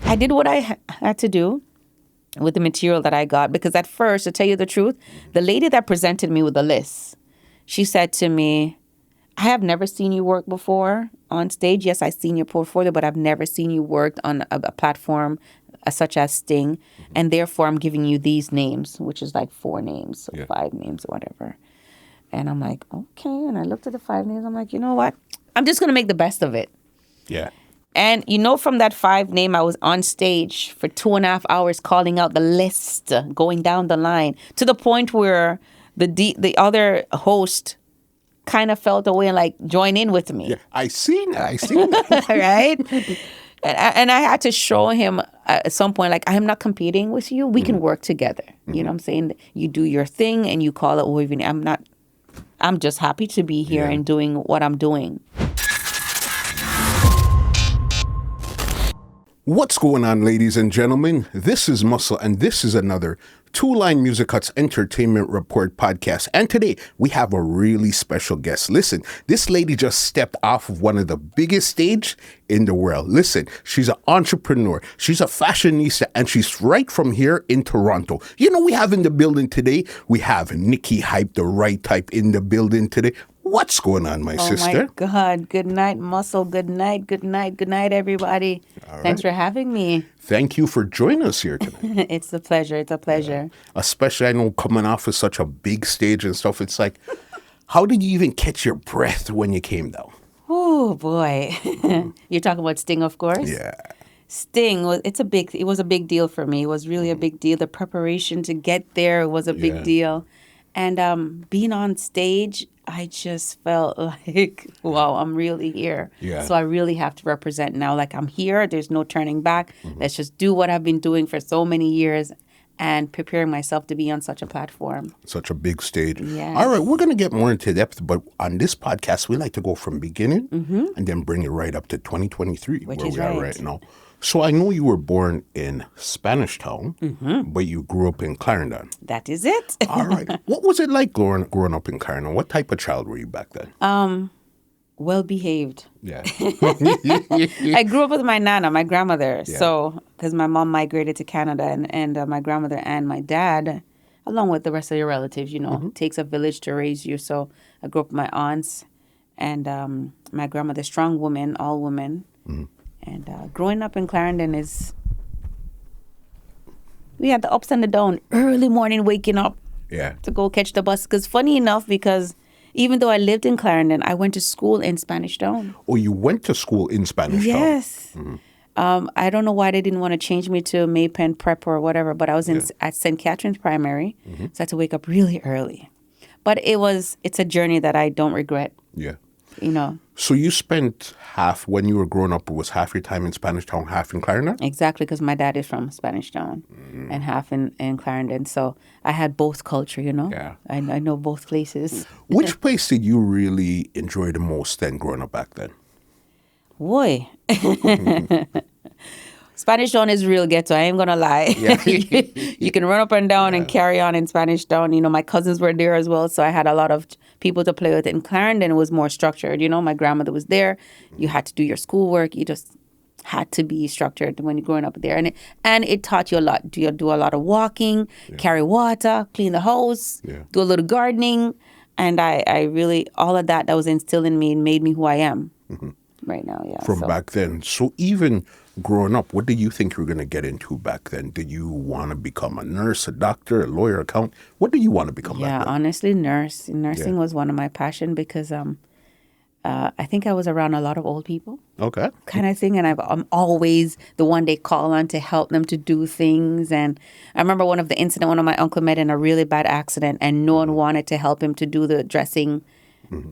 I did what I had to do with the material that I got, because at first, to tell you the truth, the lady that presented me with the list, she said to me, I have never seen you work before on stage. Yes, I've seen your portfolio, but I've never seen you work on a platform such as Sting. And therefore, I'm giving you these names, which is like 4 names, or 5 names, or whatever. And I'm like, okay. And I looked at the 5 names. I'm like, you know what? I'm just going to make the best of it. Yeah. And from that 5 name, I was on stage for 2.5 hours calling out the list, going down the line, to the point where the other host kind of felt away and like join in with me. Yeah, I seen that. Right? And I had to show him at some point, like, I am not competing with you. We can work together. You know what I'm saying? You do your thing and you call it over. I'm just happy to be here and doing what I'm doing. What's going on, ladies and gentlemen? This is Muscle, and this is another Two Line Music Hut's Entertainment Report podcast. And today, we have a really special guest. Listen, this lady just stepped off of one of the biggest stage in the world. Listen, she's an entrepreneur, she's a fashionista, and she's right from here in Toronto. You know, we have in the building today, we have Nikki Hype, the right type, in the building today. What's going on, my sister? Oh, my God. Good night, Muscle. Good night. Good night. Good night, everybody. Thanks for having me. Thank you for joining us here tonight. It's a pleasure. It's a pleasure. Yeah. Especially, I know, coming off of such a big stage and stuff, it's like, how did you even catch your breath when you came down? Oh, boy. You're talking about Sting, of course? Yeah. Sting, it was a big deal for me. It was really a big deal. The preparation to get there was a big deal. And being on stage, I just felt like, wow, I'm really here. Yeah. So I really have to represent now. Like, I'm here. There's no turning back. Let's just do what I've been doing for so many years and preparing myself to be on such a platform. Such a big stage. Yeah. All right, we're going to get more into depth, but on this podcast, we like to go from beginning and then bring it right up to 2023, where we are right now. So I know you were born in Spanish Town, but you grew up in Clarendon. That is it. All right. What was it like growing up in Clarendon? What type of child were you back then? Well behaved. Yeah. I grew up with my nana, my grandmother. Yeah. So, because my mom migrated to Canada and my grandmother and my dad, along with the rest of your relatives, takes a village to raise you. So I grew up with my aunts and my grandmother, strong woman, all women. And growing up in Clarendon we had the ups and the downs. Early morning waking up to go catch the bus. Because funny enough, because even though I lived in Clarendon, I went to school in Spanish Town. Oh, you went to school in Spanish Town? Yes. I don't know why they didn't want to change me to Maypen Prep or whatever, but I was at St. Catherine's Primary, so I had to wake up really early. But it's a journey that I don't regret. Yeah. So you spent when you were growing up, it was half your time in Spanish Town, half in Clarendon? Exactly, because my dad is from Spanish Town and half in Clarendon. So I had both culture, Yeah. I know both places. Which place did you really enjoy the most then growing up back then? Boy. Spanish Town is real ghetto. I ain't going to lie. Yeah. You can run up and down and carry on in Spanish Town. My cousins were there as well, so I had a lot of people to play with. In Clarendon, it was more structured. My grandmother was there. You had to do your schoolwork. You just had to be structured when you're growing up there. And it taught you a lot. You do a lot of walking, carry water, clean the house, do a little gardening. And I really, all of that was instilled in me and made me who I am right now. Yeah. From back then. So even growing up, what did you think you were going to get into back then? Did you want to become a nurse, a doctor, a lawyer, accountant? What did you want to become back then? Yeah, honestly, nursing was one of my passion because I think I was around a lot of old people. Okay. Kind of thing. And I'm always the one they call on to help them to do things. And I remember one of my uncle met in a really bad accident and no one wanted to help him to do the dressing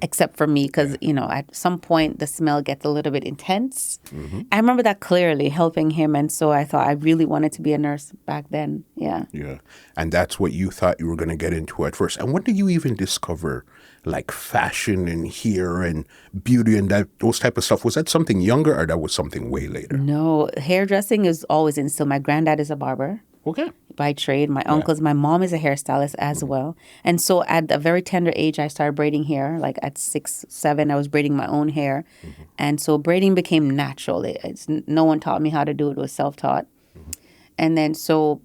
except for me because, at some point the smell gets a little bit intense. I remember that clearly, helping him. And so I thought I really wanted to be a nurse back then. Yeah. Yeah. And that's what you thought you were going to get into at first. And when did you even discover like fashion and hair and beauty and those type of stuff? Was that something younger or that was something way later? No, hairdressing is always instilled. My granddad is a barber. Okay. by trade. My uncles, my mom is a hairstylist as well. And so at a very tender age, I started braiding hair. Like at 6, 7, I was braiding my own hair. And so braiding became natural. No one taught me how to do it. It was self-taught. And then so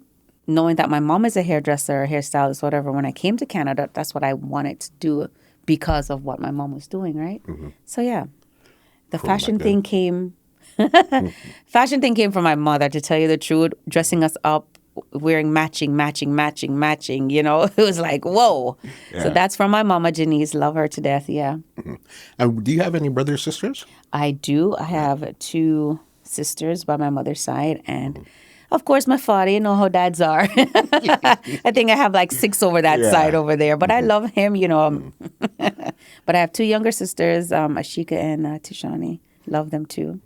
knowing that my mom is a hairdresser, a hairstylist, whatever, when I came to Canada, that's what I wanted to do because of what my mom was doing, right? So yeah, the fashion thing came. Fashion thing came from my mother, to tell you the truth, dressing us up, wearing matching. You know, it was like, whoa. So that's from my mama, Janice. Love her to death. Yeah. And do you have any brothers, sisters? I do. I have 2 sisters by my mother's side. And of course, my father, you know how dads are. I think I have like 6 over that side over there. But I love him, you know. But I have 2 younger sisters, Ashika and Tishani. Love them too.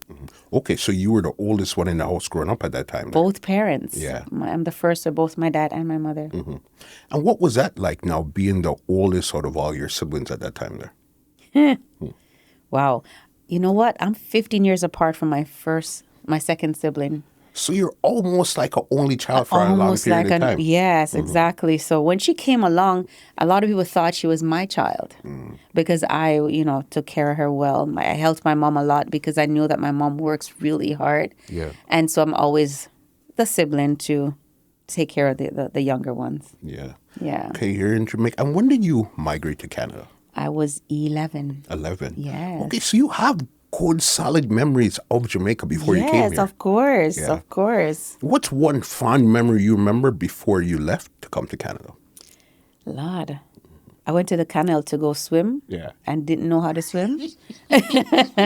Okay, so you were the oldest one in the house growing up at that time. Both parents. Yeah. I'm the first of both my dad and my mother. And what was that like now, being the oldest out of all your siblings at that time there? Wow. You know what? I'm 15 years apart from my second sibling. So you're almost like an only child for a long period of time. Yes, exactly. So when she came along, a lot of people thought she was my child because I, you know, took care of her well. I helped my mom a lot because I knew that my mom works really hard. Yeah. And so I'm always the sibling to take care of the younger ones. Yeah. Yeah. Okay, you're in Jamaica. And when did you migrate to Canada? I was 11. 11. Yes. Okay, so you have good, solid memories of Jamaica before you came here. Yes, of course. Yeah. Of course. What's one fond memory you remember before you left to come to Canada? Lord, I went to the canal to go swim. Yeah. And didn't know how to swim.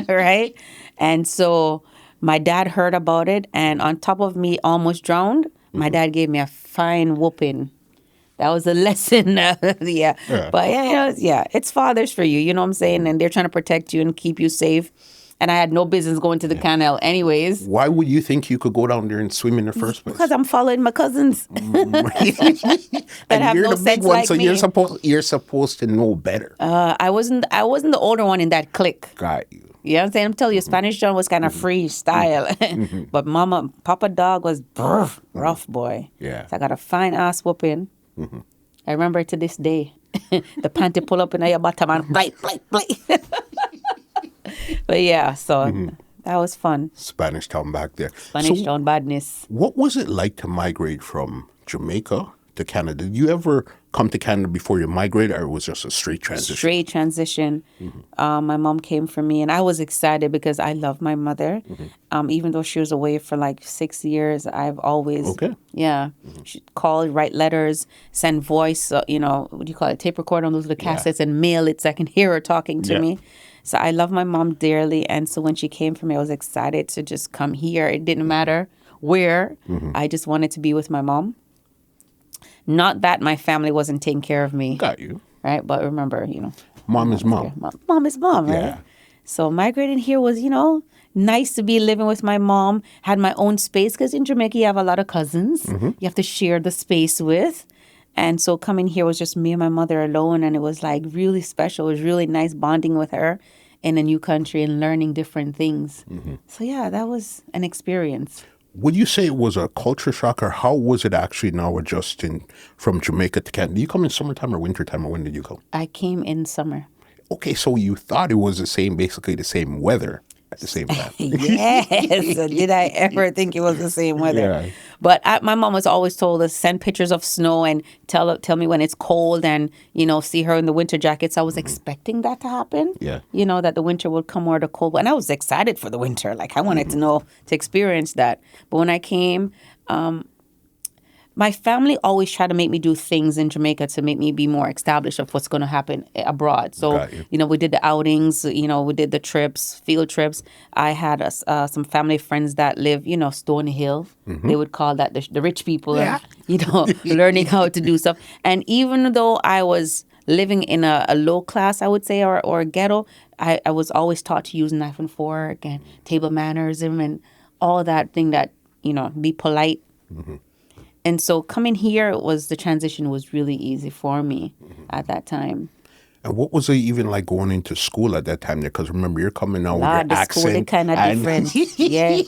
Right? And so my dad heard about it, and on top of me almost drowned, my dad gave me a fine whooping. That was a lesson. Yeah. But yeah, it's fathers for you, you know what I'm saying? And they're trying to protect you and keep you safe. And I had no business going to the canal anyways. Why would you think you could go down there and swim in the first place? Because I'm following my cousins. That And have you're no the big sense one, like so me. you're supposed to know better. I wasn't the older one in that clique. Got you. You know what I'm saying? I'm telling you, Spanish John was kind of freestyle. But Papa Dog was rough boy. Yeah. So I got a fine ass whooping. I remember it to this day. The panty pull up in your bottom and blight. But yeah, so that was fun. Spanish town back there. Spanish Town badness. What was it like to migrate from Jamaica to Canada? Did you ever come to Canada before you migrated, or it was just a straight transition? Straight transition. My mom came for me, and I was excited because I love my mother. Even though she was away for like 6 years, I've always, she called, write letters, send voice, what do you call it, tape recorder on those little cassettes and mail it so I can hear her talking to me. So I love my mom dearly, and so when she came for me, I was excited to just come here. It didn't matter where. I just wanted to be with my mom. Not that my family wasn't taking care of me. Got you. Right? But remember, Mom is mom. Mom is mom, right? Yeah. So migrating here was, nice to be living with my mom. Had my own space because in Jamaica you have a lot of cousins. You have to share the space with. And so coming here was just me and my mother alone, and it was like really special. It was really nice bonding with her in a new country and learning different things. So yeah, that was an experience. Would you say it was a culture shock, or how was it actually now adjusting from Jamaica to Canada? Did you come in summertime or wintertime, or when did you come? I came in summer. Okay, so you thought it was basically the same weather at the same time. Yes. Did I ever think it was the same weather? Yeah. But my mom was always told us, send pictures of snow and tell me when it's cold and, see her in the winter jackets. I was expecting that to happen. Yeah. That the winter would come or the cold. And I was excited for the winter. Like, I wanted to experience that. But when I came, my family always tried to make me do things in Jamaica to make me be more established of what's going to happen abroad. So, we did the outings, we did the trips, field trips. I had some family friends that live, Stone Hill. They would call that the rich people, learning how to do stuff. And even though I was living in a low class, I would say, or a ghetto, I was always taught to use knife and fork and table manners and all that thing that, be polite. And so coming here the transition was really easy for me at that time. And what was it even like going into school at that time there? Because remember, you're coming out with your The school is accent. kind of and- different. Yeah,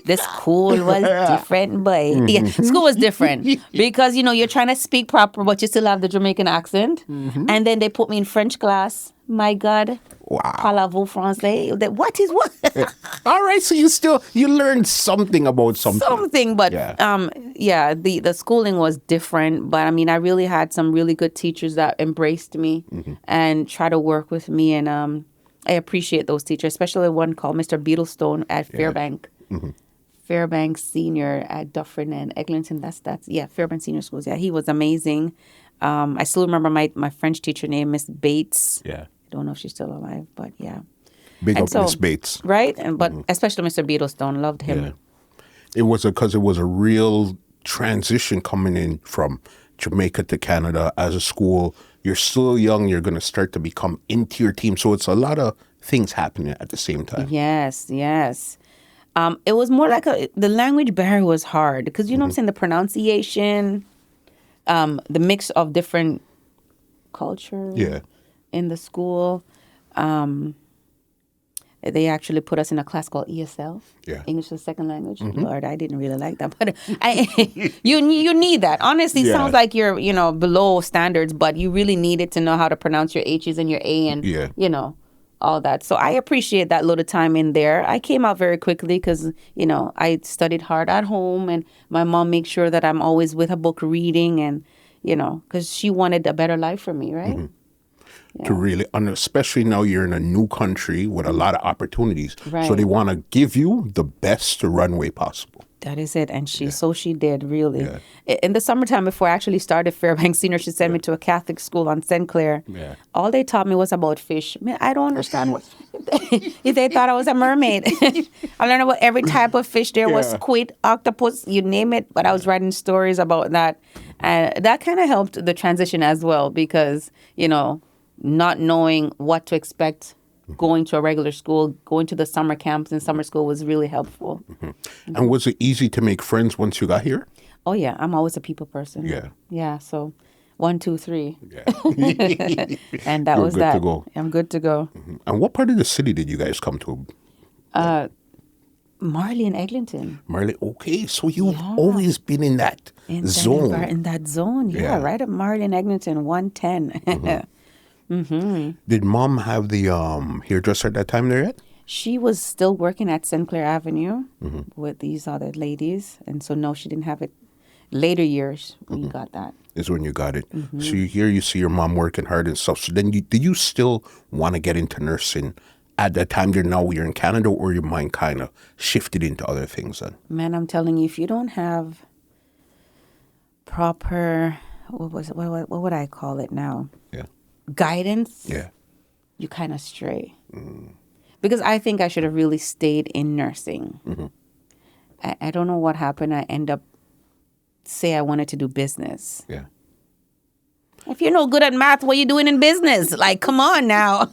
the school was different, boy. Yeah, school was different because you're trying to speak proper, but you still have the Jamaican accent. And then they put me in French class. My God, Wow. parlez-vous français? What is what? All right, so you learned something about something. Something, but Yeah. the schooling was different. But I mean, I really had some really good teachers that embraced me and try to work with me, and I appreciate those teachers, especially one called Mr. Beetlestone at Fairbank. Fairbank Senior at Dufferin and Eglinton. That's Fairbank Senior Schools. Yeah, he was amazing. I still remember my French teacher named Miss Bates. Yeah. I don't know if she's still alive, but yeah. Big And up so- Miss Bates. Right? But especially Mr. Beetlestone, loved him. Yeah. It was because it was a real transition coming in from Jamaica to Canada as a school. You're still young. You're going to start to become into your team. So it's a lot of things happening at the same time. Yes. It was more like the language barrier was hard because you know what I'm saying, the pronunciation, the mix of different cultures Yeah. in the school. They actually put us in a class called ESL, Yeah. English as a Second Language. Lord, I didn't really like that, but you need that. Honestly, it Yeah. sounds like you're below standards, but you really need it to know how to pronounce your H's and your A and Yeah. all that. So I appreciate that little time in there. I came out very quickly because I studied hard at home, and my mom makes sure that I'm always with a book reading, and because she wanted a better life for me, right? To really, and especially now you're in a new country with a lot of opportunities. Right. So they want to give you the best runway possible. That is it. And she did, really. Yeah. In the summertime, before I actually started Fairbanks Senior, she sent me to a Catholic school on St. Clair. Yeah. All they taught me was about fish. Man, I don't understand what... if they thought I was a mermaid. I learned about every type of fish. There was Yeah. squid, octopus, you name it. But I was writing stories about that. And that kind of helped the transition as well because, not knowing what to expect going to a regular school, going to the summer camps and summer school was really helpful. And was it easy to make friends once you got here? Oh, yeah. I'm always a people person. Yeah. Yeah. So 1, 2, 3. Yeah. And that You're was good that. to go. I'm good to go. And what part of the city did you guys come to? Marley and Eglinton. Marley. Okay, so you've always been in that zone. In that zone. Yeah. Yeah. Right at Marley and Eglinton, 110. Did mom have the hairdresser at that time there yet? She was still working at St. Clair Avenue with these other ladies. And so, no, she didn't have it. Later years, we got that. Is when you got it. So you see your mom working hard and stuff. So then did you still want to get into nursing at that time there now you're in Canada, or your mind kind of shifted into other things then? Man, I'm telling you, if you don't have proper, what would I call it now? Yeah. Guidance, Yeah. you kind of stray. Because I think I should have really stayed in nursing. I don't know what happened. I end up say I wanted to do business. Yeah. If you're no good at math, what are you doing in business? Like, come on now.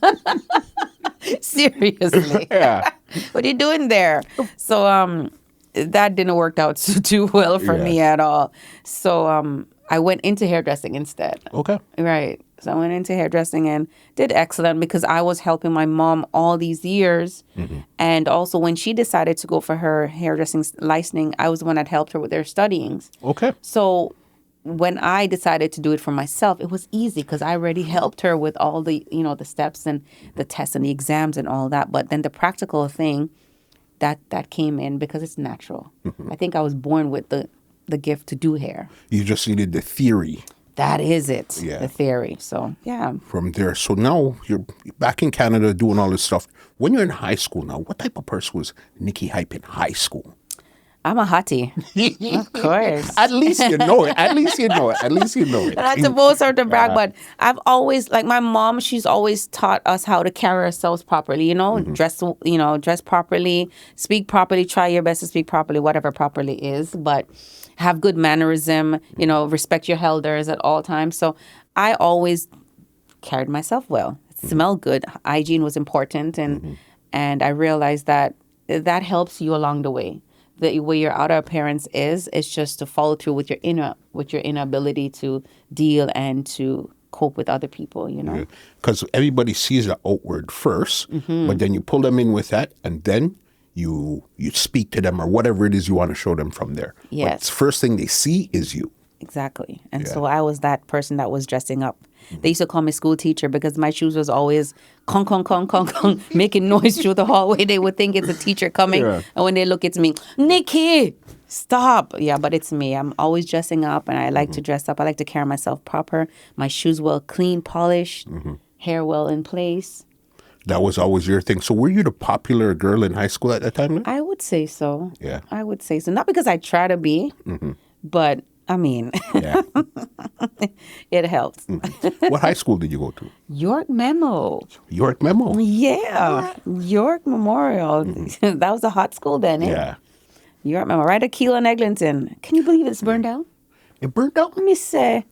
Seriously. Yeah. What are you doing there? So that didn't work out too well for me at all. So I went into hairdressing instead. Okay. Right. So I went into hairdressing and did excellent because I was helping my mom all these years. And also when she decided to go for her hairdressing licensing, I was the one that helped her with their studyings. Okay. So when I decided to do it for myself, it was easy because I already helped her with all the, the steps and the tests and the exams and all that. But then the practical thing, that came in because it's natural. I think I was born with the gift to do hair. You just needed the theory. That is it, Yeah. the theory. So, yeah. From there. So now you're back in Canada doing all this stuff. When you're in high school now, what type of person was Nikki Hype in high school? I'm a hottie. Of course. At least you know it. At least you know it. At least you know it. Not to boast or to brag, but I've always, like my mom, she's always taught us how to carry ourselves properly, dress properly, speak properly, try your best to speak properly, whatever properly is, but have good mannerism, respect your elders at all times. So I always carried myself well. Smelled good. Hygiene was important, and I realized that helps you along the way. The way your outer appearance is just to follow through with your inner ability to deal and to cope with other people, you know? Because everybody sees the outward first, but then you pull them in with that, and then you speak to them or whatever it is you want to show them from there. Yes. But the first thing they see is you. Exactly. And so I was that person that was dressing up. They used to call me school teacher because my shoes was always kong, kong, kong, kong, kong, making noise through the hallway. They would think it's a teacher coming. Yeah. And when they look, it's me. Nikki, stop. Yeah, but it's me. I'm always dressing up, and I like to dress up. I like to carry myself proper. My shoes well clean, polished, hair well in place. That was always your thing. So were you the popular girl in high school at that time? Then? I would say so. Yeah. I would say so. Not because I try to be, but I mean, Yeah. it helps. What high school did you go to? York Memo. York Memo. Yeah. York Memorial. That was a hot school then, eh? Yeah. York Memo. Right at Keelan Eglinton. Can you believe it's burned down? It burned out? Let me say.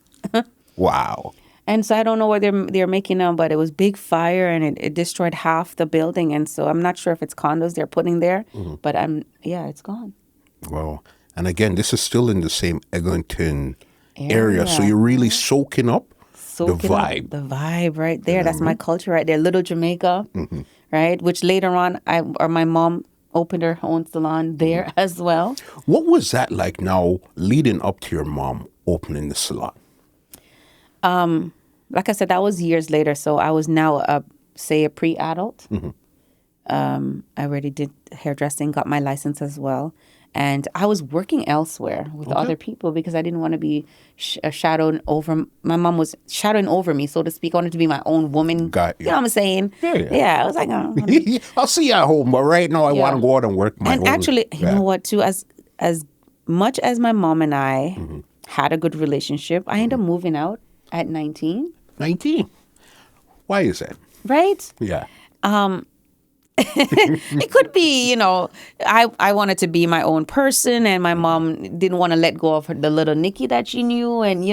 Wow. And so I don't know what they're making now, but it was big fire and it destroyed half the building. And so I'm not sure if it's condos they're putting there, but it's gone. Well, and again, this is still in the same Eglinton area. So you're really soaking up the vibe. The vibe right there. That's my culture right there. Little Jamaica, right? Which later on, my mom opened her own salon there as well. What was that like now leading up to your mom opening the salon? Like I said, that was years later. So I was now, a pre-adult. I already did hairdressing, got my license as well. And I was working elsewhere with other people because I didn't want to be shadowed over. My mom was shadowing over me, so to speak. I wanted to be my own woman. Got you. You know what I'm saying? Yeah, I was like, oh. I'll see you at home, but right now I want to go out and work my own. And actually, you know what, too? As much as my mom and I had a good relationship, I ended up moving out at 19. 19? Why is that? Right? Yeah. It could be, I wanted to be my own person, and my mom didn't want to let go of the little Nikki that she knew, and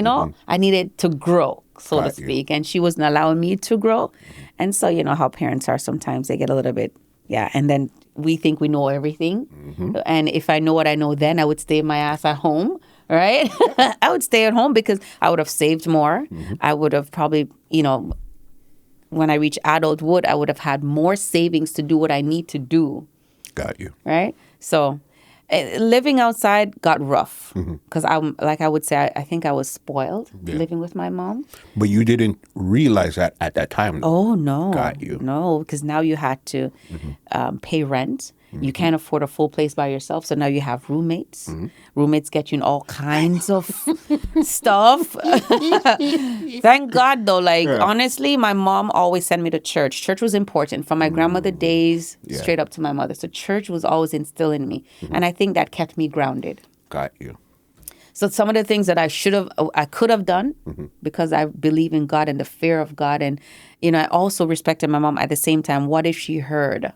I needed to grow, so to speak, and she wasn't allowing me to grow. And so how parents are sometimes, they get a little bit, and then we think we know everything. And if I know what I know then, I would stay my ass at home, right? I would stay at home because I would have saved more. I would have probably, when I reach adulthood, I would have had more savings to do what I need to do. Got you. Right? So living outside got rough because I would say, I think I was spoiled living with my mom. But you didn't realize that at that time. Oh, no. Got you. No, because now you had to pay rent. You can't afford a full place by yourself, so now you have roommates. Roommates get you in all kinds of stuff. Thank God, though. Honestly, my mom always sent me to church. Church was important from my grandmother days straight up to my mother. So church was always instilled in me, and I think that kept me grounded. Got you. So some of the things that I could have done because I believe in God and the fear of God, and I also respected my mom at the same time. What if she heard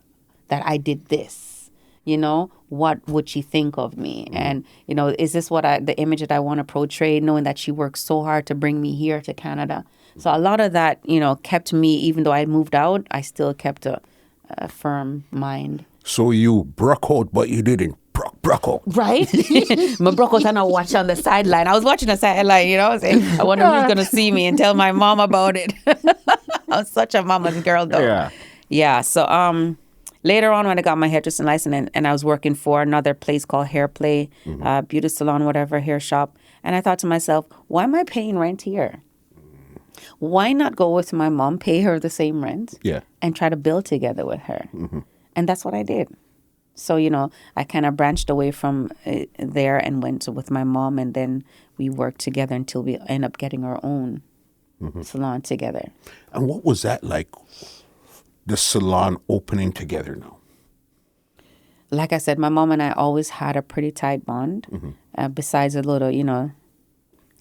that I did this? What would she think of me? And, is this the image that I want to portray, knowing that she worked so hard to bring me here to Canada? So a lot of that, kept me, even though I moved out, I still kept a firm mind. So you broke out, but you didn't broke out. Right? My broke out and I watched on the sideline. I was watching the sideline, I wonder who's going to see me and tell my mom about it. I was such a mama's girl, though. Yeah. Yeah, so, later on, when I got my hairdressing license and I was working for another place called Hair Play, beauty salon, whatever, hair shop, and I thought to myself, why am I paying rent here? Why not go with my mom, pay her the same rent, and try to build together with her? And that's what I did. So, I kind of branched away from there and went with my mom, and then we worked together until we end up getting our own salon together. And what was that like? The salon opening together now? Like I said, my mom and I always had a pretty tight bond. Besides a little,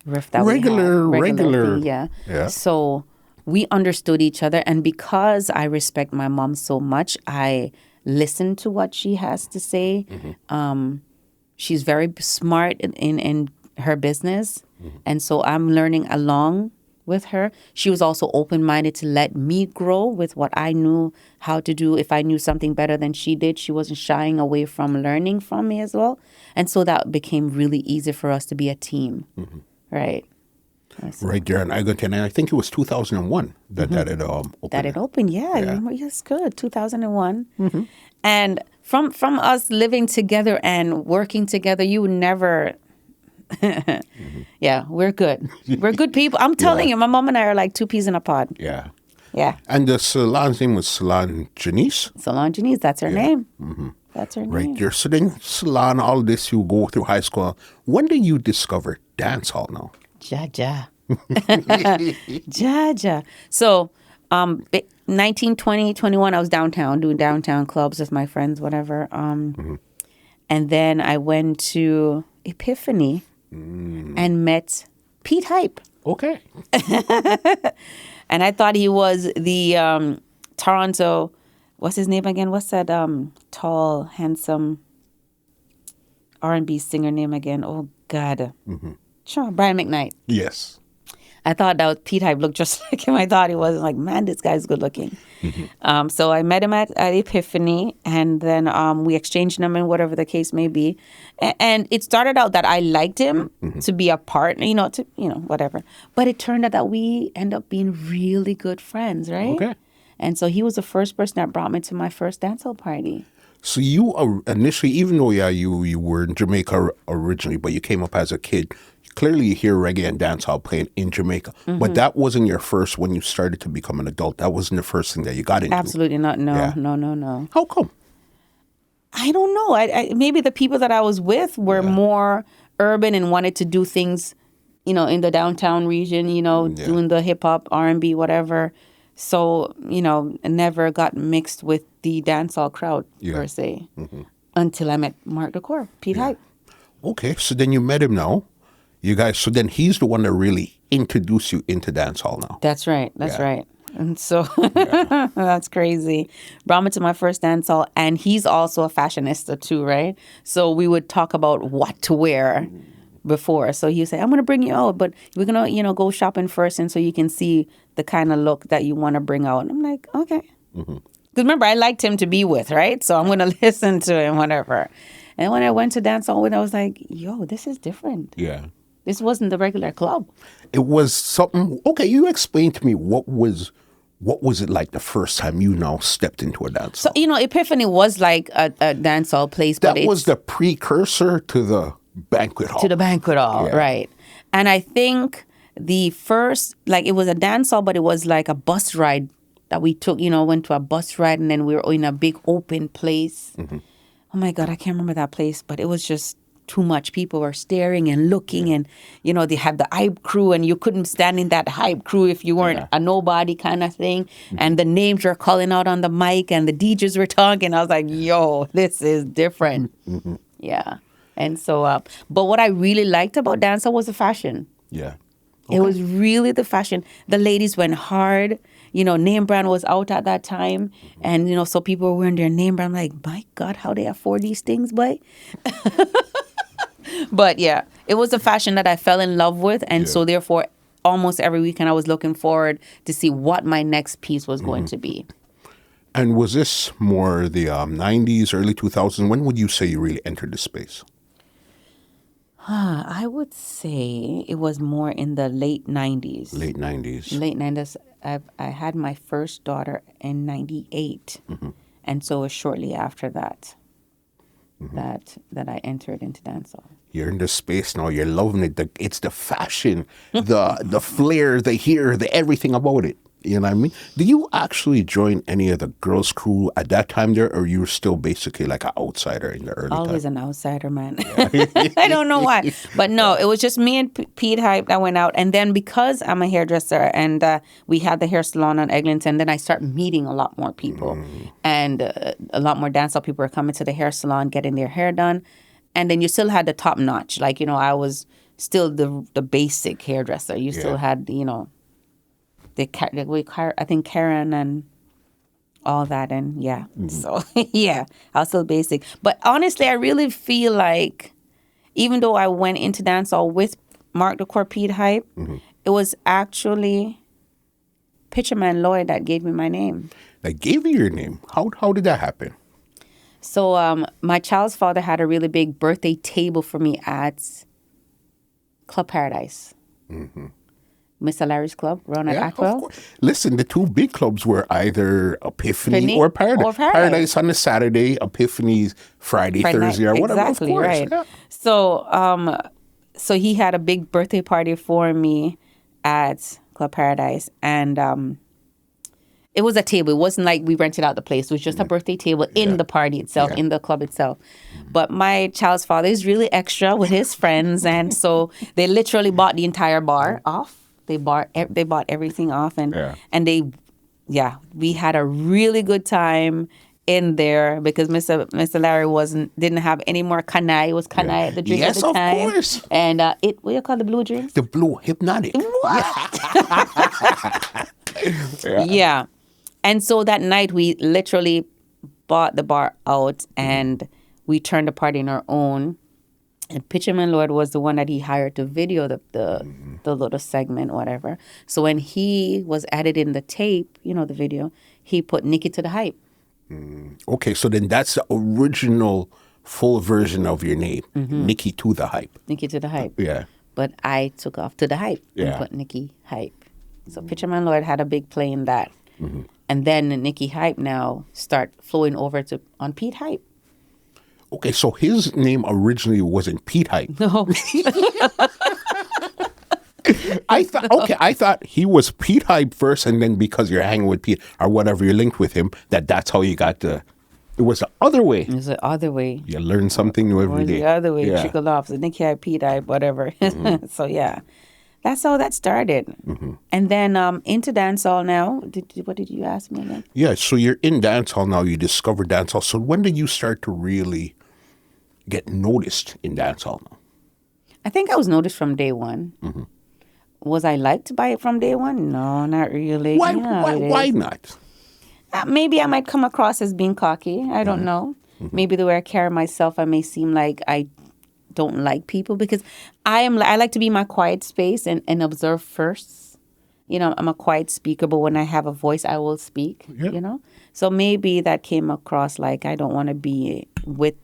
rift that regular thing, yeah. So we understood each other, and because I respect my mom so much, I listen to what she has to say. She's very smart in her business, and so I'm learning along with her. She was also open-minded to let me grow with what I knew how to do. If I knew something better than she did, she wasn't shying away from learning from me as well. And so that became really easy for us to be a team. Right. Right there in Eglinton. And I think it was 2001 that it opened. That it opened, yeah. Yes, good. 2001. And from us living together and working together, you would never... Yeah, we're good. We're good people. I'm telling you, my mom and I are like two peas in a pod. Yeah. Yeah. And the salon's name was Salon Janice? Salon Janice, that's her name. That's her name. Right there. So then salon, all this, you go through high school. When did you discover dancehall now? Ja. Ja. So, 19, 20, 21, I was downtown doing downtown clubs with my friends, whatever. And then I went to Epiphany and met Pete Hype. Okay. And I thought he was the Toronto, what's his name again? What's that tall, handsome R&B singer name again? Oh, God. Sure, Brian McKnight. Yes. I thought that was Pete Hype looked just like him. I thought he was like, man, this guy's good looking. So I met him at Epiphany, and then we exchanged numbers, whatever the case may be. And it started out that I liked him to be a partner, whatever. But it turned out that we end up being really good friends, right? Okay. And so he was the first person that brought me to my first dancehall party. So you initially, even though, you were in Jamaica originally, but you came up as a kid, clearly you hear reggae and dancehall playing in Jamaica. But that wasn't your first when you started to become an adult. That wasn't the first thing that you got into. Absolutely not. No. How come? I don't know. I maybe the people that I was with were more urban and wanted to do things, in the downtown region, doing the hip hop, R&B, whatever. So, never got mixed with the dancehall crowd per se until I met Mark Decor, Pete Hype. Okay, so then you met him now. You guys, so then he's the one that really introduced you into dancehall now. That's right. And so that's crazy. Brought me to my first dancehall, and he's also a fashionista too, right? So we would talk about what to wear before. So he would say, I'm going to bring you out, but we're going to, go shopping first, and so you can see the kind of look that you want to bring out. And I'm like, okay. Because remember, I liked him to be with, right? So I'm going to listen to him, whatever. And when I went to dancehall with, I was like, yo, this is different. Yeah. This wasn't the regular club. It was something. Okay, you explained to me what was it like the first time you now stepped into a dance hall? So, Epiphany was like a dance hall place. That was the precursor to the banquet hall. To the banquet hall, right. And I think the first, it was a dance hall, but it was like a bus ride that we took, went to a bus ride, and then we were in a big open place. Oh my God, I can't remember that place, but it was just too much. People were staring and looking, and they had the hype crew, and you couldn't stand in that hype crew if you weren't a nobody kind of thing. And the names were calling out on the mic, and the DJs were talking. I was like, yo, this is different. Yeah. And so but what I really liked about dancehall was the fashion. Yeah. Okay. It was really the fashion. The ladies went hard. Name brand was out at that time. And, so people were wearing their name brand. I'm like, my God, how they afford these things, boy? But yeah, it was a fashion that I fell in love with. And so therefore, almost every weekend I was looking forward to see what my next piece was going to be. And was this more the 90s, early 2000s? When would you say you really entered the space? I would say it was more in the late 90s. Late 90s. Late 90s. I had my first daughter in 98. And so it was shortly after that that I entered into dancehall. You're in the space now. You're loving it. It's the fashion, the flair, the hair, the everything about it. You know what I mean? Did you actually join any of the girls' crew at that time there, or you were still basically like an outsider in the early Always time? an outsider, man. I don't know why. But no, it was just me and Pete Hype that went out. And then because I'm a hairdresser and we had the hair salon on Eglinton, then I started meeting a lot more people. And a lot more dancehall people were coming to the hair salon, getting their hair done. And then you still had the top notch. I was still the basic hairdresser. You still had, I think Karen and all that, and so I was still basic. But honestly, I really feel like even though I went into dancehall with Mark Decor, Pete Hype, it was actually Pitcherman Lloyd that gave me my name. They gave you your name. How did that happen? So my child's father had a really big birthday table for me at Club Paradise. Mr. Larry's club, around at Yeah, of Acwell. course. Listen, the two big clubs were either Epiphany Epiphany or Paradise. or Paradise. Paradise on a Saturday, Epiphany's Friday, Friday night. Thursday, or whatever. Exactly, Of course. right. Yeah. So he had a big birthday party for me at Club Paradise, and it was a table. It wasn't like we rented out the place. It was just a birthday table in the party itself, in the club itself. But my child's father is really extra with his friends, and so they literally bought the entire bar off. They bought everything off, and we had a really good time in there because Mr. Larry didn't have any more kanai. It was kanai at the drink at the time. Yes, of course. And what do you call the blue drink? The blue hypnotic. What? Yeah. And so that night we literally bought the bar out and we turned the party on our own. And Pitcherman Lord was the one that he hired to video the little segment, whatever. So when he was added in the tape, the video, he put Nikki to the Hype. Okay, so then that's the original full version of your name, Nikki to the Hype. Nikki to the Hype. Yeah. But I took off to the Hype and put Nikki Hype. So Pitcherman Lord had a big play in that. And then Nikki Hype now start flowing over on Pete Hype. Okay, so his name originally wasn't Pete Hype. No. I thought he was Pete Hype first, and then because you're hanging with Pete or whatever, you're linked with him, that's how you got it was the other way. It was the other way. You learn something new every day. The other way, trickled off. So Nikki Hype, Pete Hype, whatever. So yeah, that's how that started. And then into dancehall now. What did you ask me again? Yeah, so you're in dancehall now. You discovered dancehall. So when did you start to really get noticed in dancehall now? I think I was noticed from day one. Was I liked by it from day one? No, not really. Why not? Maybe I might come across as being cocky. I don't know. Maybe the way I carry myself, I may seem like I don't like people because I like to be in my quiet space and observe first. I'm a quiet speaker, but when I have a voice, I will speak. So maybe that came across like I don't want to be with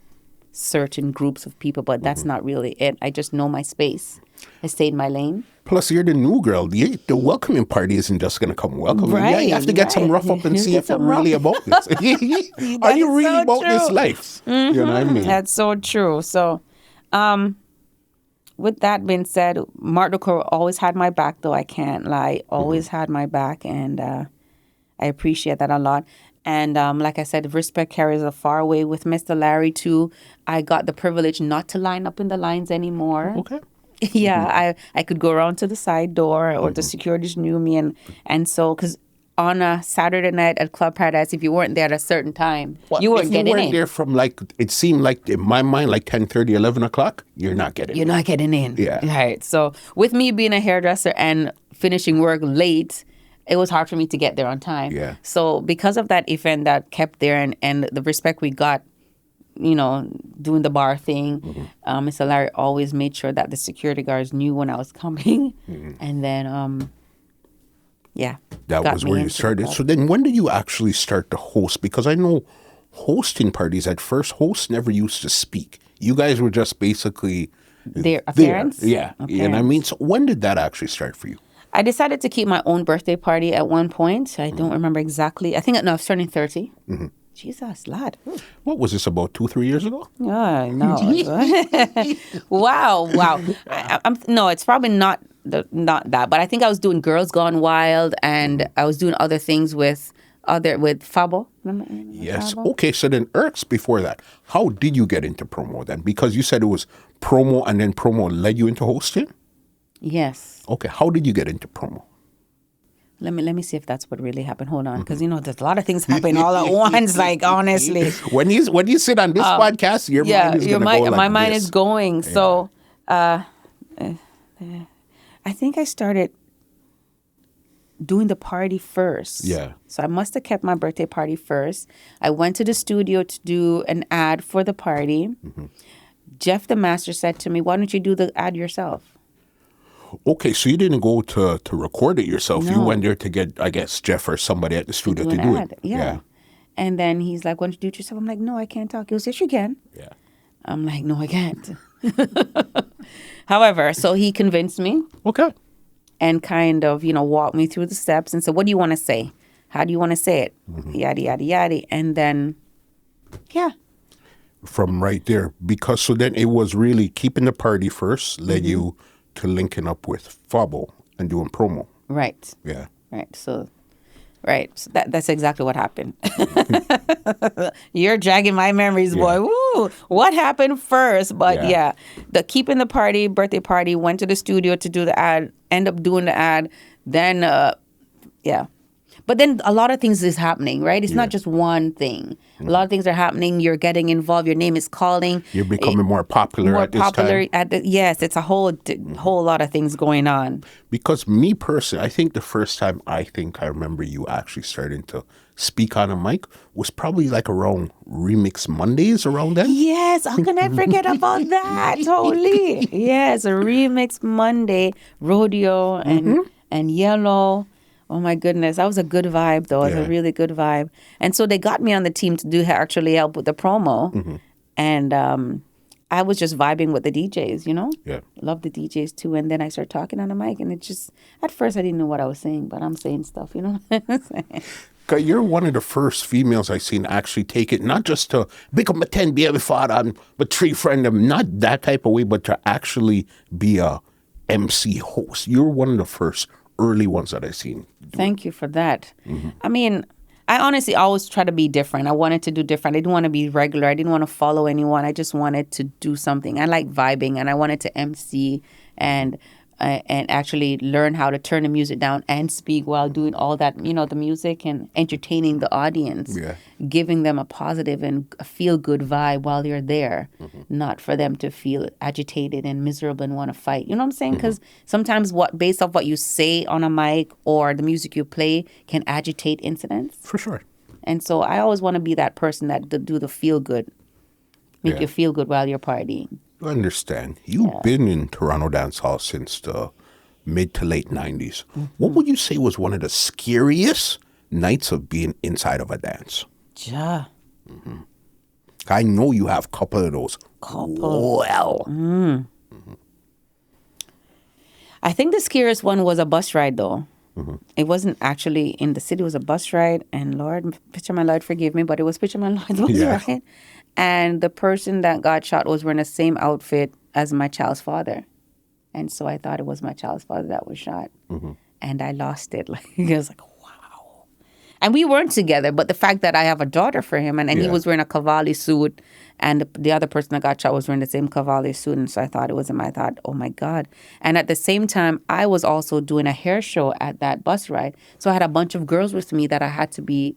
certain groups of people, but that's not really it. I just know my space. I stayed in my lane. Plus, you're the new girl. The welcoming party isn't just going to come welcome. Right, you have to get some rough up and see if you're really about this. Are you really about this life? You know what I mean? That's so true. So, with that being said, Mark Decor always had my back, though I can't lie. Always had my back, and I appreciate that a lot. And like I said, respect carries a far way with Mr. Larry, too. I got the privilege not to line up in the lines anymore. Okay. Yeah, I could go around to the side door or the securities knew me. And so, because on a Saturday night at Club Paradise, if you weren't there at a certain time, you weren't getting in. If you weren't there from it seemed like, in my mind, 10:30, 11 o'clock, you're not getting in. You're not getting in. Yeah. Right. So with me being a hairdresser and finishing work late, it was hard for me to get there on time. Yeah. So because of that event that kept there and the respect we got, doing the bar thing, Mr. Larry always made sure that the security guards knew when I was coming. And then, that was where you started. So then when did you actually start to host? Because I know hosting parties, at first, hosts never used to speak. You guys were just basically their appearance? Yeah. And I mean, so when did that actually start for you? I decided to keep my own birthday party at one point. I don't remember exactly. I was turning 30. Jesus, lad. What was this, about 2-3 years ago? Oh, no. Wow. No, it's probably not that. But I think I was doing Girls Gone Wild, and I was doing other things with Fabo. Remember Yes. Fabo? Okay, so then Erks before that. How did you get into promo then? Because you said it was promo and then promo led you into hosting? Yes. Okay, how did you get into promo? Let me see if that's what really happened. Hold on, because there's a lot of things happening all at once. Like, honestly, when you sit on this podcast, your mind is going to go like my mind this. is going. Yeah. So, I think I started doing the party first. Yeah. So I must have kept my birthday party first. I went to the studio to do an ad for the party. Jeff the Master said to me, "Why don't you do the ad yourself?" Okay, so you didn't go to record it yourself. No. You went there to get, I guess, Jeff or somebody at the studio to do it. Yeah. And then he's like, "Why don't you do it yourself?" I'm like, "No, I can't talk." He goes, "Yes, you can." Yeah. I'm like, "No, I can't." However, so he convinced me. Okay. and kind of, walk me through the steps and say, what do you want to say? How do you want to say it? Yada, yada, yada. And then, yeah. From right there. Because so then it was really keeping the party first led you to linking up with Fabo and doing promo. Right. Yeah. Right. So that's exactly what happened. You're dragging my memories, boy. Woo! What happened first? But yeah, the keeping the party, birthday party, went to the studio to do the ad, end up doing the ad. Then, But then a lot of things is happening, right? It's not just one thing. A lot of things are happening. You're getting involved. Your name is calling. You're becoming more popular at this time. Yes, it's a whole lot of things going on. Because me personally, I think the first time I remember you actually starting to speak on a mic was probably like around Remix Mondays around then. Yes, how can I forget about that? Totally. Yes, a Remix Monday, Rodeo and Yellow. Oh my goodness, that was a good vibe though. It was a really good vibe. And so they got me on the team to actually help with the promo. And I was just vibing with the DJs, Yeah. Love the DJs too. And then I started talking on the mic and it just, at first I didn't know what I was saying, but I'm saying stuff, Cause you're one of the first females I seen actually take it, not just to become a 10 baby father, but tree friend them, not that type of way, but to actually be a MC host. You're one of the first early ones that I've seen. Thank you for that. I mean, I honestly always try to be different. I wanted to do different. I didn't want to be regular. I didn't want to follow anyone. I just wanted to do something. I like vibing, and I wanted to MC and actually learn how to turn the music down and speak while doing all that, the music and entertaining the audience, giving them a positive and a feel-good vibe while you're there, not for them to feel agitated and miserable and want to fight. You know what I'm saying? Because sometimes based off what you say on a mic or the music you play can agitate incidents. For sure. And so I always want to be that person that do the feel-good, make you feel good while you're partying. I understand. You've been in Toronto Dancehall since the mid to late 90s. What would you say was one of the scariest nights of being inside of a dance? Yeah. I know you have a couple of those. Well. I think the scariest one was a bus ride, though. It wasn't actually in the city. It was a bus ride. And Lord, picture my Lord, forgive me, but it was picture my Lord's bus ride. And the person that got shot was wearing the same outfit as my child's father. And so I thought it was my child's father that was shot. And I lost it. Like, I was like, wow. And we weren't together, but the fact that I have a daughter for him, and he was wearing a Cavalli suit, and the other person that got shot was wearing the same Cavalli suit, and so I thought it was him. I thought, oh my God. And at the same time, I was also doing a hair show at that bus ride. So I had a bunch of girls with me that I had to be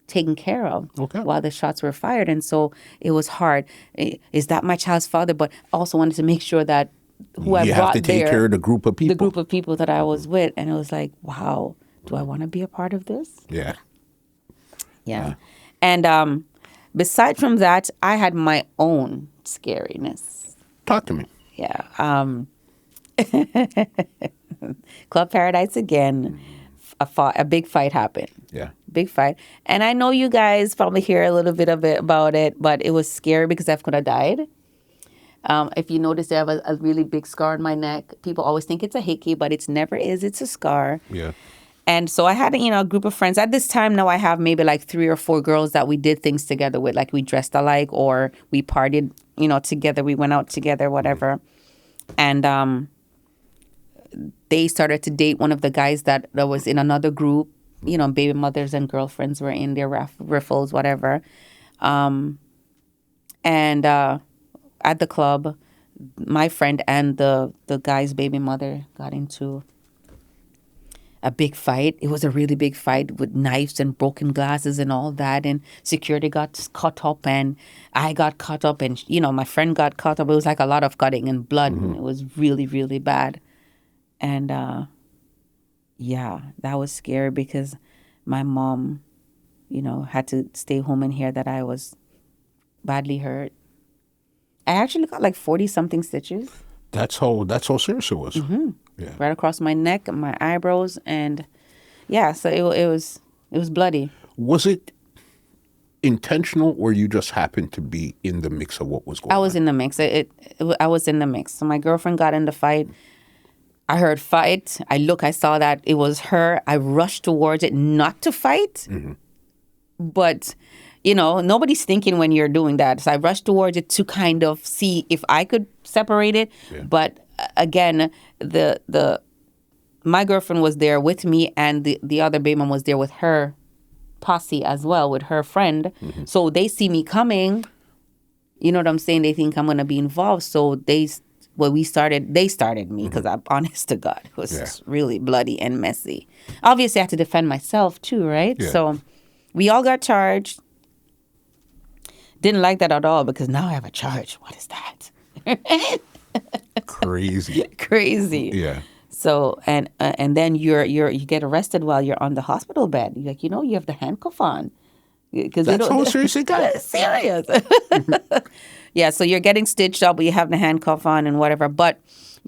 taken care of while the shots were fired. And so it was hard. Is that my child's father? But also wanted to make sure that who I brought there. You have to take care of the group of people. The group of people that I was with. And it was like, wow, do I want to be a part of this? Yeah. And beside from that, I had my own scariness. Talk to me. Yeah. Club Paradise again. A big fight happened. Yeah. Big fight. And I know you guys probably hear a little bit about it, but it was scary because I could have died. If you notice, I have a really big scar on my neck. People always think it's a hickey, but it never is. It's a scar. Yeah. And so I had, a group of friends. At this time now, I have maybe like 3 or 4 girls that we did things together with. Like we dressed alike or we partied, together. We went out together, whatever. And they started to date one of the guys that was in another group. Baby mothers and girlfriends were in their riffles, whatever. And at the club, my friend and the guy's baby mother got into a big fight. It was a really big fight with knives and broken glasses and all that. And security got caught up and I got caught up and, my friend got caught up. It was like a lot of cutting and blood. And it was really, really bad. And, that was scary because my mom, had to stay home and hear that I was badly hurt. I actually got like 40-something stitches. That's how serious it was. Yeah. Right across my neck and my eyebrows. And, so it was bloody. Was it intentional or you just happened to be in the mix of what was going on? I was in the mix. I was in the mix. So my girlfriend got in the fight. I heard fight. I saw that it was her. I rushed towards it, not to fight. But, nobody's thinking when you're doing that. So I rushed towards it to kind of see if I could separate it. Yeah. But again, my girlfriend was there with me, and the other baby mom was there with her posse as well, with her friend. So they see me coming. You know what I'm saying? They think I'm going to be involved. So they started me, because I'm honest to God, it was just really bloody and messy. Obviously, I had to defend myself too, right? Yeah. So we all got charged. Didn't like that at all, because now I have a charge. What is that? Crazy. Crazy. Yeah. So and then you get arrested while you're on the hospital bed. You're like, you have the handcuff on. Because That's how serious it got. Serious. Yeah, so you're getting stitched up, but you have the handcuff on and whatever. But,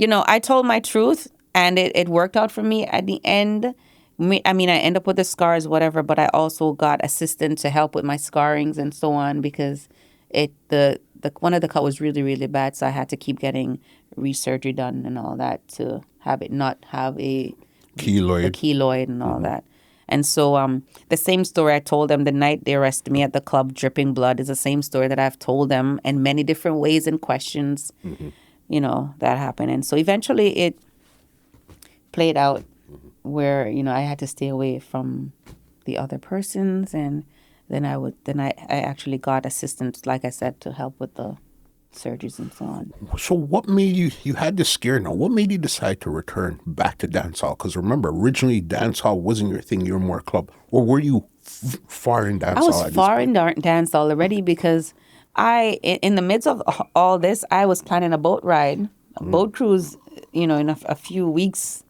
I told my truth, and it worked out for me at the end. I mean, I end up with the scars, whatever, but I also got assistance to help with my scarrings and so on, because the one of the cut was really, really bad, so I had to keep getting resurgery done and all that to have it not have a keloid and all that. And so the same story I told them the night they arrested me at the club, dripping blood, is the same story that I've told them in many different ways and questions, that happened. And so eventually it played out where, I had to stay away from the other persons. And then I actually got assistance, like I said, to help with the surgeries and so on. So what made you had this scare now, what made you decide to return back to dancehall? Because remember, originally dancehall wasn't your thing, you were more club. Or were you far in dancehall? I was far in dancehall already, because in the midst of all this, I was planning a boat ride, a boat cruise, in a few weeks,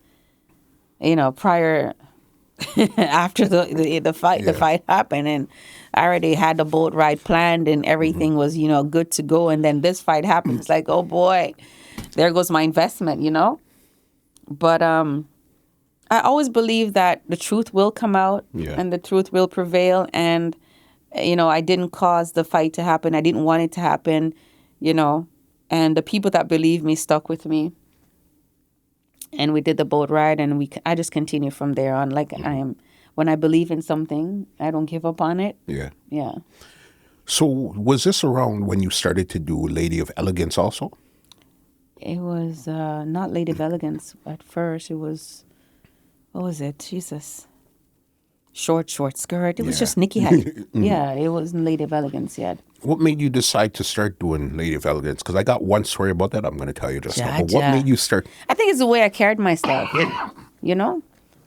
prior, after the fight happened. And I already had the boat ride planned, and everything was, good to go. And then this fight happened. It's like, oh boy, there goes my investment, But I always believe that the truth will come out and the truth will prevail. And, I didn't cause the fight to happen. I didn't want it to happen, and the people that believe me stuck with me. And we did the boat ride, and I just continue from there on. Like when I believe in something, I don't give up on it. Yeah. Yeah. So was this around when you started to do Lady of Elegance also? It was not Lady of Elegance at first. It was, what was it? Jesus. Short skirt. It was just Nikki Hype. Yeah, it wasn't Lady of Elegance yet. What made you decide to start doing Lady of Elegance? Because I got one story about that I'm going to tell you just now. But what made you start? I think it's the way I carried myself.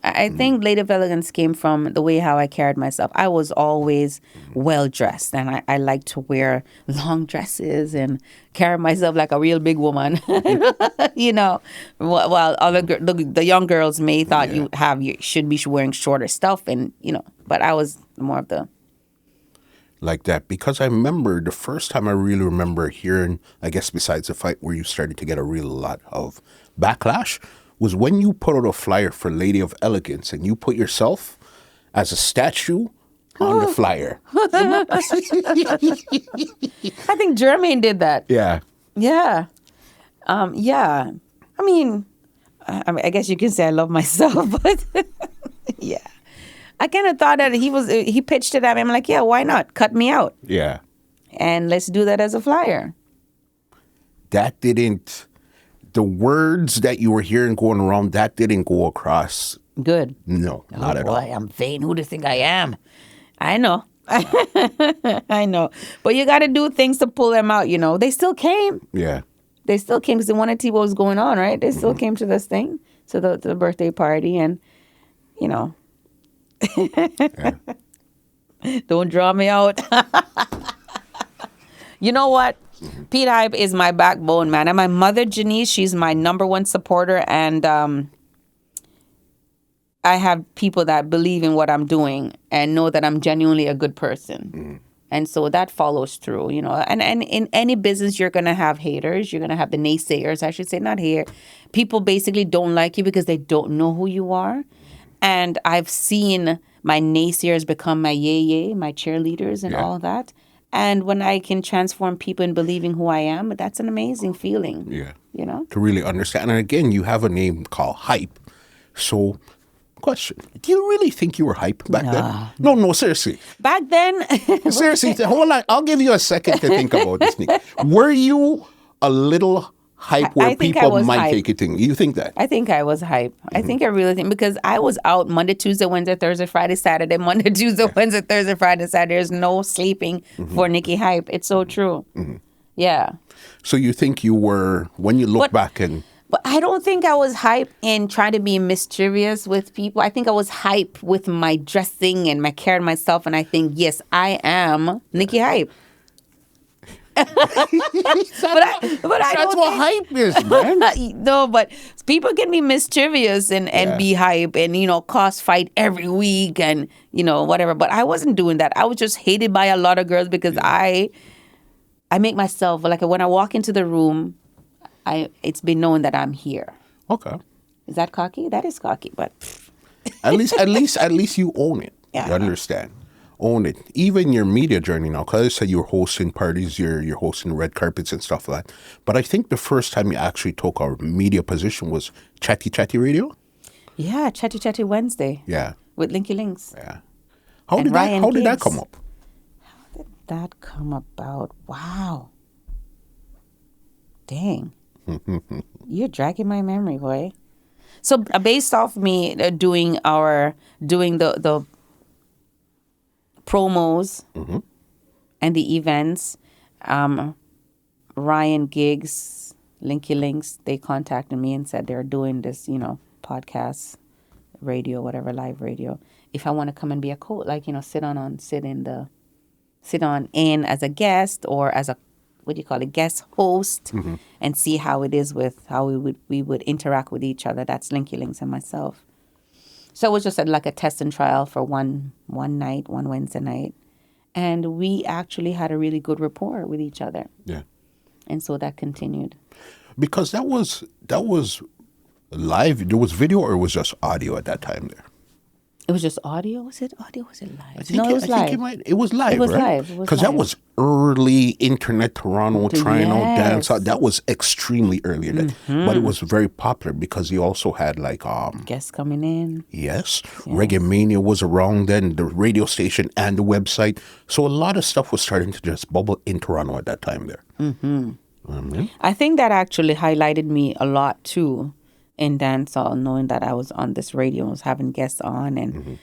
I think Lady of Elegance came from the way how I carried myself. I was always well dressed, and I like to wear long dresses and carry myself like a real big woman. While the young girls may thought you should be wearing shorter stuff, and but I was more of the like that, because I remember the first time I really remember hearing, I guess besides the fight where you started to get a real lot of backlash, was when you put out a flyer for Lady of Elegance and you put yourself as a statue on the flyer. I think Jermaine did that. Yeah. Yeah. Yeah. I mean, I guess you can say I love myself, but yeah. I kind of thought that he pitched it at me. I'm like, yeah, why not? Cut me out. Yeah. And let's do that as a flyer. The words that you were hearing going around, that didn't go across. Good. No, not at all. I'm vain. Who do you think I am? I know. I know. But you got to do things to pull them out, They still came. Yeah. They still came because they wanted to see what was going on, right? They still came to this thing, to the birthday party, and, yeah. Don't draw me out. You know what? Pete Hype is my backbone, man. And my mother, Janice, she's my number one supporter. And I have people that believe in what I'm doing and know that I'm genuinely a good person. And so that follows through, And in any business, you're going to have haters. You're going to have the naysayers, I should say, not here. People basically don't like you because they don't know who you are. And I've seen my naysayers become my yay, my cheerleaders and all that. And when I can transform people in believing who I am, that's an amazing feeling. Yeah. You know? To really understand. And again, you have a name called Hype. So, question. Do you really think you were hype back then? No, seriously. Back then, Seriously, hold on. I'll give you a second to think about this, Nick. Were you a little hype where I think I people was might hype. take it in? You think that? I think I was hype. I think I really think because I was out Monday, Tuesday, Wednesday, Thursday, Friday, Saturday, Monday, Tuesday, Wednesday, Thursday, Friday, Saturday. There's no sleeping for Nikki Hype. It's so true. Yeah. So you think you were, when you look back and... But I don't think I was hype in trying to be mischievous with people. I think I was hype with my dressing and my care of myself. And I think, yes, I am Nikki Hype. but I That's don't what hype is, man. No, but people can be mischievous and be hype and, you know, cause fight every week and, you know, whatever. But I wasn't doing that. I was just hated by a lot of girls because I make myself, like when I walk into the room, it's been known that I'm here. Okay. Is that cocky? That is cocky, but At least you own it. Yeah. You understand? Own it. Even your media journey now, because I said you're hosting parties, you're hosting red carpets and stuff like that. But I think the first time you actually took a media position was Chatty Chatty Radio? yeah, Chatty Chatty Wednesday Yeah. with Linky Links. Yeah. How And did that Ryan how did that Giggs. come up? That come about? Wow. Dang. You're dragging my memory, boy. So based off me doing the promos and the events, Ryan Giggs, Linky Links, they contacted me and said they're doing this, you know, podcast, radio, whatever, live radio. If I want to come and be a coach, like, you know, sit on in as a guest or as a, what do you call it, guest host, and see how it is with how we would interact with each other. That's Linky Links and myself. So it was just like a test and trial for one night, one Wednesday night. And we actually had a really good rapport with each other. Yeah. And so that continued. Because that was live. There was video or it was just audio at that time there? It was just audio? Was it audio? Was it live? No, it was live. It was live, It was right? live. It was Because that live. was early internet Toronto, trying out Yes. Dancehall. That was extremely early. But it was very popular because you also had like, Guests coming in. yes, Reggae Mania was around then, the radio station and the website. So a lot of stuff was starting to just bubble in Toronto at that time there. I think that actually highlighted me a lot too in dancehall, knowing that I was on this radio, was having guests on, and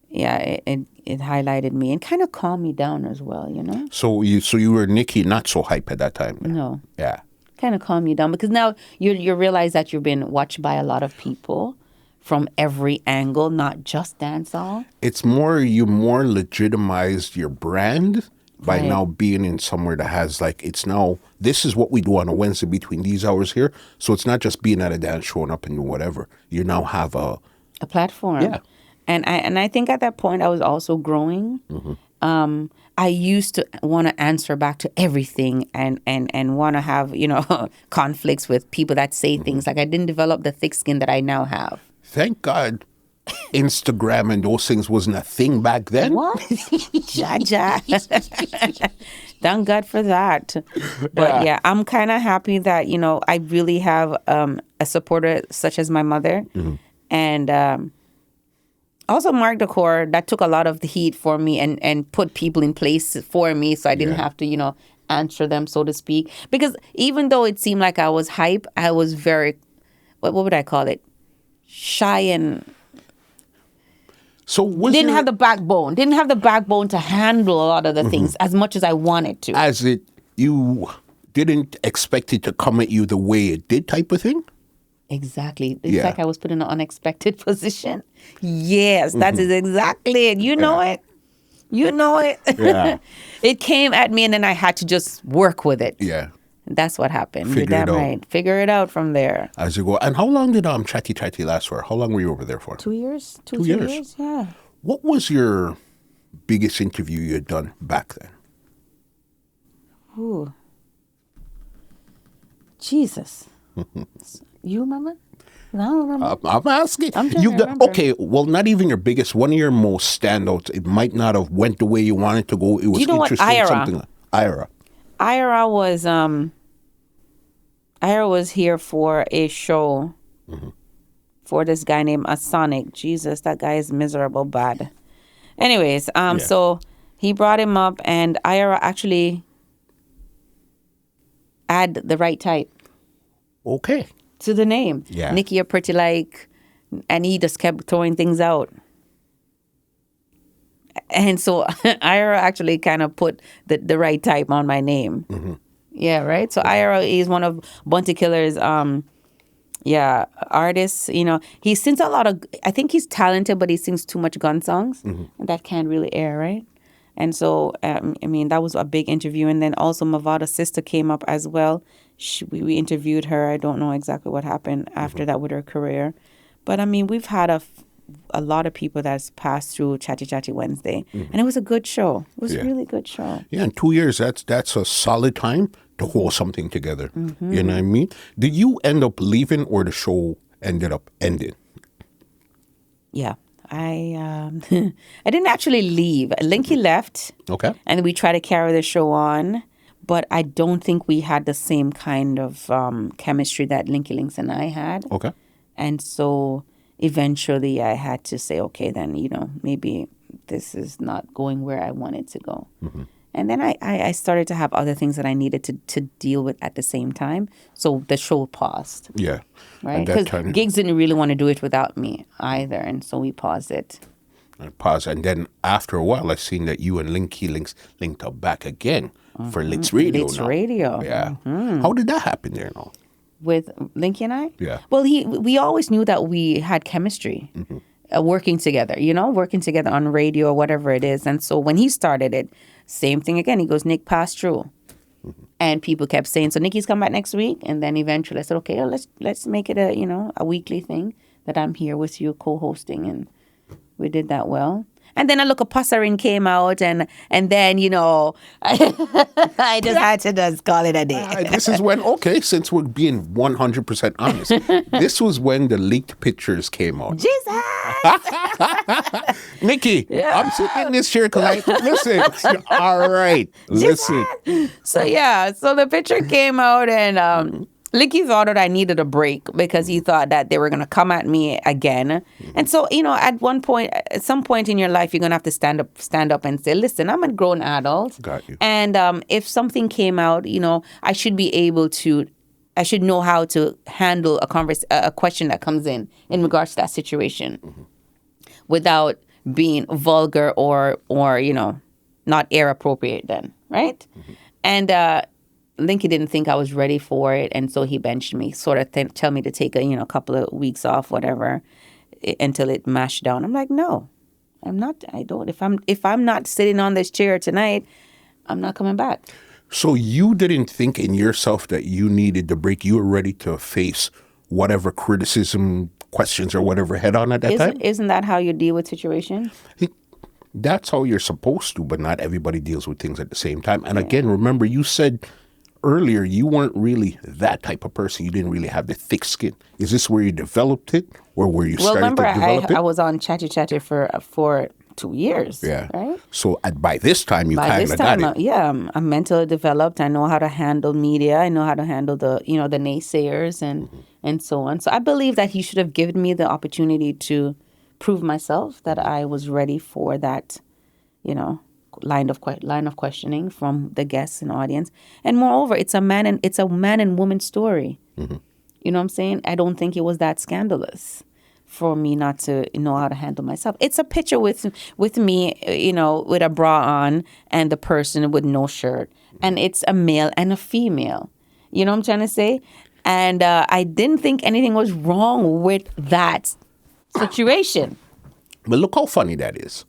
it highlighted me and kind of calmed me down as well, you know. So you were Nikki, not so hype at that time. There. No, Yeah. kind of calm you down because now you realize that you've been watched by a lot of people from every angle, not just dancehall. It's more you more legitimized your brand by Right. now being in somewhere that has like it's now this is what we do on a Wednesday between these hours here. So it's not just being at a dance showing up and doing whatever. You now have a Platform. Yeah. And I think at that point I was also growing. I used to want to answer back to everything and want to have, you know, conflicts with people that say things. Like I didn't develop the thick skin that I now have. thank God Instagram and those things wasn't a thing back then. What? Jaja. Thank God for that. But yeah, I'm kind of happy that, you know, I really have a supporter such as my mother. And also Mark Decor, that took a lot of the heat for me and put people in place for me so I didn't have to, you know, answer them, so to speak. Because even though it seemed like I was hype, I was very, what would I call it? Shy and So was didn't there- have the backbone. Didn't have the backbone to handle a lot of the things as much as I wanted to. as it you didn't expect it to come at you the way it did type of thing? Exactly. It's Yeah. like I was put in an unexpected position. Yes, that is exactly it. You know it. You know it. Yeah. It came at me and then I had to just work with it. Yeah. That's what happened. Figure You're it damn out. right. Figure it out from there. As you go. And how long did Chatty Chatty last for? How long were you over there for? 2 years? 2 2 years. years? Yeah. What was your biggest interview you had done back then? Ooh. Jesus. You remember? I don't remember. I'm asking. I'm trying You've to done, remember. okay, well, not even your biggest. One of your most standouts. It might not have went the way you wanted to go. It was you know what? interesting. Ira. Something like Ira. Ira was here for a show for this guy named Asonic. Jesus, that guy is miserable bad. Anyways, so he brought him up, and Ira actually add the right type Okay. to the name. Yeah. Nikki, you're pretty like, and he just kept throwing things out. And so Ira actually kind of put the right type on my name. Yeah, right? So Ira is one of Bounty Killer's artists. You know, he sings a lot of, I think he's talented, but he sings too much gun songs. And that can't really air, right? And so, I mean, that was a big interview. And then also Mavada's sister came up as well. We interviewed her. I don't know exactly what happened after that with her career. But, I mean, we've had a lot of people that's passed through Chatty Chatty Wednesday. And it was a good show. It was a really good show. Yeah, in 2 years, that's a solid time to hold something together. You know what I mean? Did you end up leaving or the show ended up ending? Yeah. I didn't actually leave. Linky left. Okay. And we tried to carry the show on. But I don't think we had the same kind of chemistry that Linky Links and I had. Okay. And so eventually I had to say, okay, then, you know, maybe this is not going where I wanted to go. And then I started to have other things that I needed to deal with at the same time. So the show paused. Yeah. Right? Because Gigs didn't really want to do it without me either. And so we paused it. Pause. And then after a while, I seen that you and Linky Links linked up back again for Licks Radio. Licks Radio. Yeah. How did that happen there now? With Linky and I? Yeah. Well, we always knew that we had chemistry. Working together, working together on radio or whatever it is. And so when he started it, same thing again. He goes, Nick, pass through. And people kept saying, so Nikki's come back next week. And then eventually I said, okay, let's make it a weekly thing that I'm here with you co-hosting. And we did that well. And then a look, a Passarin came out, and then, I just had to just call it a day. This is when, since we're being 100% honest, this was when the leaked pictures came out. Jesus! Nikki, I'm sitting in this chair because listen, all right, listen. So the picture came out, and Licky thought that I needed a break because he thought that they were going to come at me again. And so, at some point in your life, you're going to have to stand up and say, listen, I'm a grown adult. Got you. And if something came out, I should know how to handle a question that comes in regards to that situation without being vulgar or not air appropriate then, right? And Linky didn't think I was ready for it, and so he benched me, sort of tell me to take a couple of weeks off, whatever, until it mashed down. I'm like, no, I'm not. I don't. If I'm not sitting on this chair tonight, I'm not coming back. So you didn't think in yourself that you needed the break. You were ready to face whatever criticism, questions, or whatever head on at that time? Isn't that how you deal with situations? That's how you're supposed to, but not everybody deals with things at the same time. And again, remember, you said earlier you weren't really that type of person. You didn't really have the thick skin. Is this where you developed it, or where you started to develop it? I was on Chatty Chatty for 2 years. Yeah. Right? So by this time, you kind of got it. I'm mentally developed. I know how to handle media. I know how to handle the naysayers and so on. So I believe that he should have given me the opportunity to prove myself that I was ready for that, line of questioning from the guests and audience. And moreover, it's a man and woman story. You know what I'm saying? I don't think it was that scandalous for me not to know how to handle myself. It's a picture with me, with a bra on and the person with no shirt. And it's a male and a female. You know what I'm trying to say? And I didn't think anything was wrong with that situation. But look how funny that is.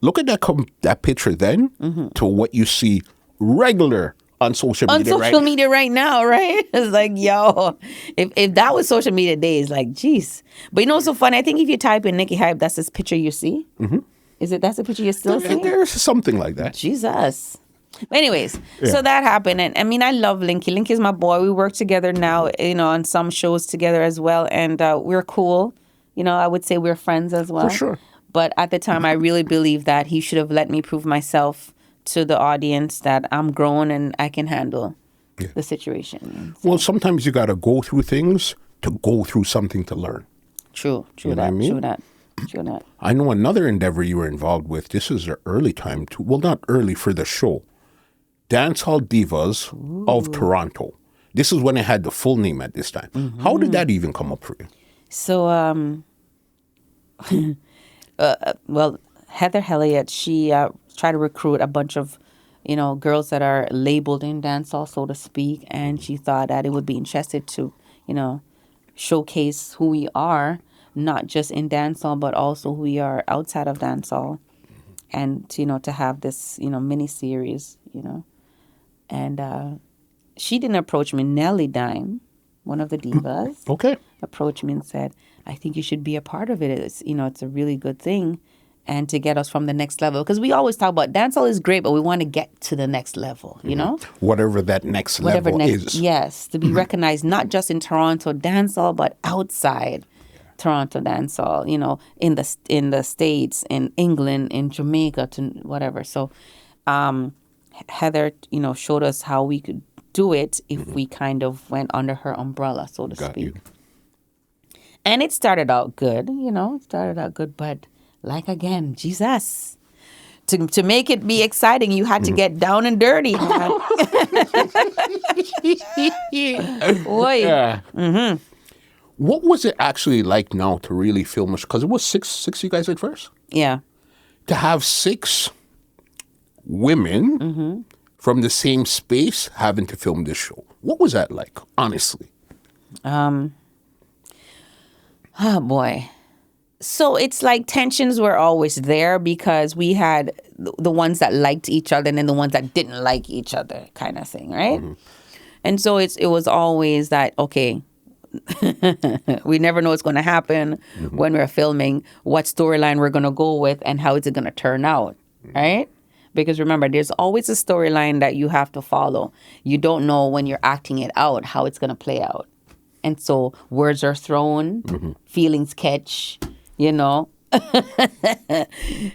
Look at that picture then to what you see regular on social media. On social media right now, right? It's like, yo, if that was social media days, like, geez. But what's so funny? I think if you type in Nikki Hype, that's this picture you see. That's the picture you're still seeing? There's something like that. Jesus. But anyways, so that happened. And I mean, I love Linky. Linky's my boy. We work together now, on some shows together as well. And we're cool. I would say we're friends as well. For sure. But at the time, I really believed that he should have let me prove myself to the audience that I'm grown and I can handle the situation. Well, sometimes you got to go through things to go through something to learn. True You know what I mean? True that. I know another endeavor you were involved with. This is the early time, well, not early for the show. Dancehall Divas of Toronto. This is when it had the full name at this time. How did that even come up for you? So, well, Heather Elliott, she tried to recruit a bunch of, girls that are labeled in dancehall, so to speak, and she thought that it would be interested to, showcase who we are, not just in dancehall, but also who we are outside of dancehall, and to have this, mini series, and she didn't approach me. Nelly Dime, one of the divas, approached me and said, I think you should be a part of it. It's, it's a really good thing. And to get us from the next level. Because we always talk about dancehall is great, but we want to get to the next level, you know? Whatever that next level is. Yes, to be recognized not just in Toronto dancehall, but outside Toronto dancehall, in the States, in England, in Jamaica, to whatever. So Heather, showed us how we could do it if we kind of went under her umbrella, so to speak. And it started out good, but like again, Jesus, to make it be exciting, you had to get down and dirty. What was it actually like now to really film it? Because it was six you guys at first? Yeah. To have 6 women from the same space having to film this show. What was that like, honestly? Oh, boy. So it's like tensions were always there because we had the ones that liked each other and then the ones that didn't like each other kind of thing, right? And so it was always that, okay, we never know what's going to happen when we're filming, what storyline we're going to go with and how is it going to turn out, right? Because remember, there's always a storyline that you have to follow. You don't know when you're acting it out, how it's going to play out. And so words are thrown, feelings catch,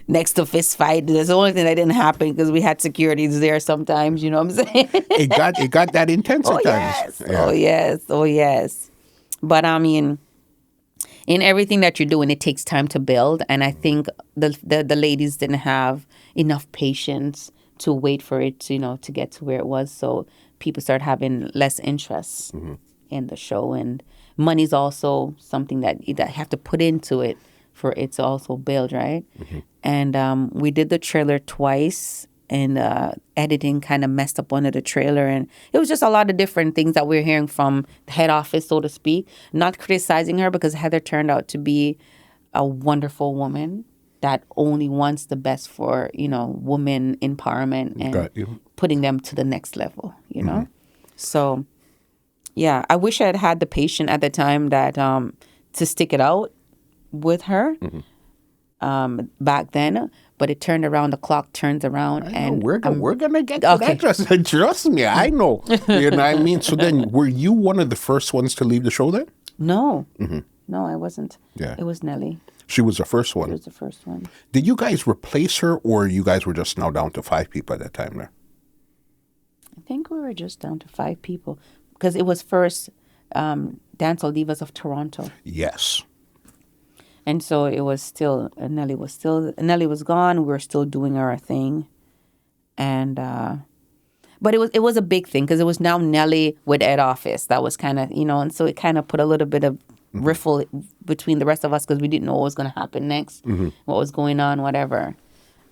next to fist fight. That's the only thing that didn't happen because we had securities there sometimes, you know what I'm saying? It got that intense at times. Yes. Yeah. Oh, yes. But I mean, in everything that you're doing, it takes time to build. And I think the ladies didn't have enough patience to wait for it, to get to where it was. So people started having less interest in the show. And money's also something that you have to put into it for it to also build, right? And we did the trailer twice, and editing kind of messed up one of the trailer. And it was just a lot of different things that we're hearing from the head office, so to speak. Not criticizing her because Heather turned out to be a wonderful woman that only wants the best for, women empowerment and putting them to the next level, So, yeah, I wish I had had the patience at the time that to stick it out with her back then, but it turned around. The clock turns around, and we're gonna get to that. Trust me, I know. You know what I mean? So then, were you one of the first ones to leave the show then? No, no, I wasn't. Yeah, it was Nelly. She was the first one. She was the first one. Did you guys replace her, or you guys were just now down to 5 people at that time there? I think we were just down to 5 people because it was first Dancehall Divas of Toronto. Yes. And so it was still, Nelly was gone. We were still doing our thing. And, but it was a big thing because it was now Nelly with Ed Office. That was kind of, and so it kind of put a little bit of riffle between the rest of us because we didn't know what was going to happen next, what was going on, whatever.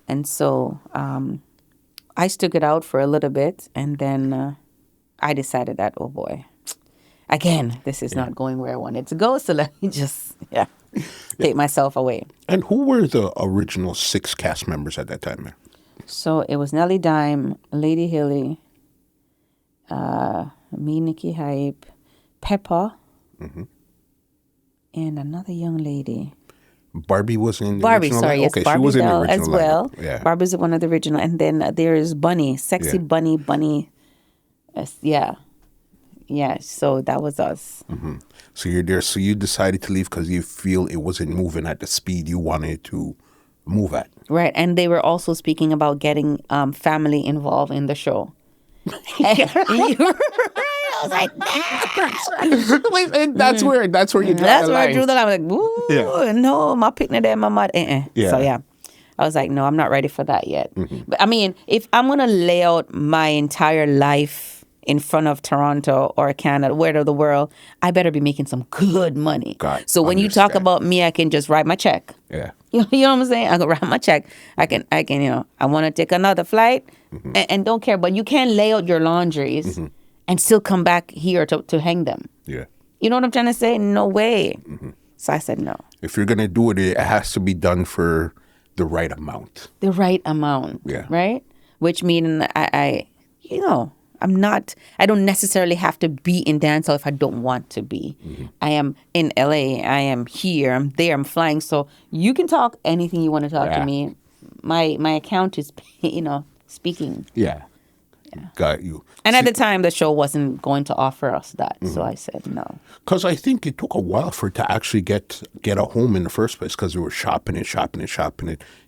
And so I stuck it out for a little bit. And then I decided that, oh boy, again, this is not going where I wanted to go. So let me just, take myself away. And who were the original 6 cast members at that time there? So it was Nelly Dime, Lady Hilly, me, Nikki Hype, Peppa, and another young lady. Barbie was in the original? Yes. Okay, Barbie she was in the Bell original as well. Yeah. Barbie's one of the original. And then there's Bunny, Sexy Bunny. Yeah, so that was us. So you're there. So you decided to leave because you feel it wasn't moving at the speed you wanted to move at. Right. And they were also speaking about getting family involved in the show. I was like, That's where you draw that's the where I line. drew the line. I was like, ooh, no, my picnic there, my mother. Yeah. So, yeah. I was like, no, I'm not ready for that yet. But I mean, if I'm going to lay out my entire life in front of Toronto or Canada, wherever the world, I better be making some good money. So when you talk about me, I can just write my check. Yeah. You know what I'm saying? I can write my check. I can, I want to take another flight and don't care. But you can't lay out your laundries and still come back here to hang them. Yeah. You know what I'm trying to say? No way. So I said no. If you're going to do it, it has to be done for the right amount. The right amount. Yeah. Right? Which means I don't necessarily have to be in dancehall if I don't want to be. I am in LA. I am here. I'm there. I'm flying. So you can talk anything you want to talk to me. My account is, speaking. Yeah. Got you. And at the time, the show wasn't going to offer us that. So I said no. Because I think it took a while for it to actually get a home in the first place because we were shopping it.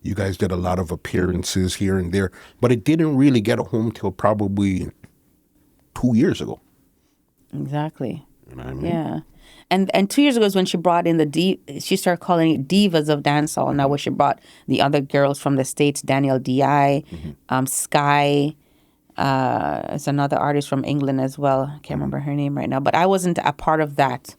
You guys did a lot of appearances here and there. But it didn't really get a home till probably 2 years ago. Exactly. You know what I mean? Yeah. And 2 years ago is when she brought in she started calling it Divas of Dancehall. Now where she brought the other girls from the States, Danielle D.I., Sky. It's another artist from England as well. I can't remember her name right now. But I wasn't a part of that.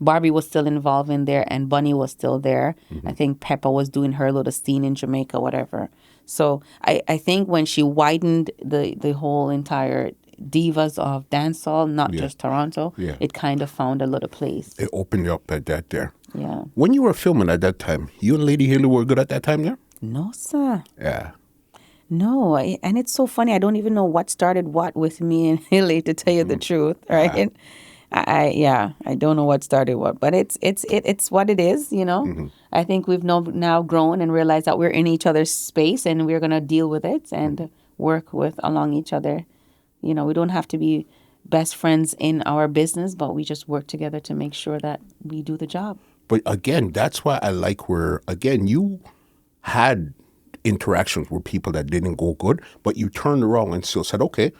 Barbie was still involved in there and Bunny was still there. I think Peppa was doing her little scene in Jamaica, whatever. So I think when she widened the whole entire Divas of Dancehall, not just Toronto, it kind of found a little place. It opened up at that there. Yeah. When you were filming at that time, you and Lady Hilly were good at that time there? No, sir. Yeah. No, and it's so funny. I don't even know what started what with me and Hilly, to tell you the truth, right? I don't know what started what, but it's what it is, I think we've now grown and realized that we're in each other's space and we're gonna deal with it and work along each other. We don't have to be best friends in our business, but we just work together to make sure that we do the job. But again, that's why I like where you had interactions with people that didn't go good, but you turned around and still said, okay,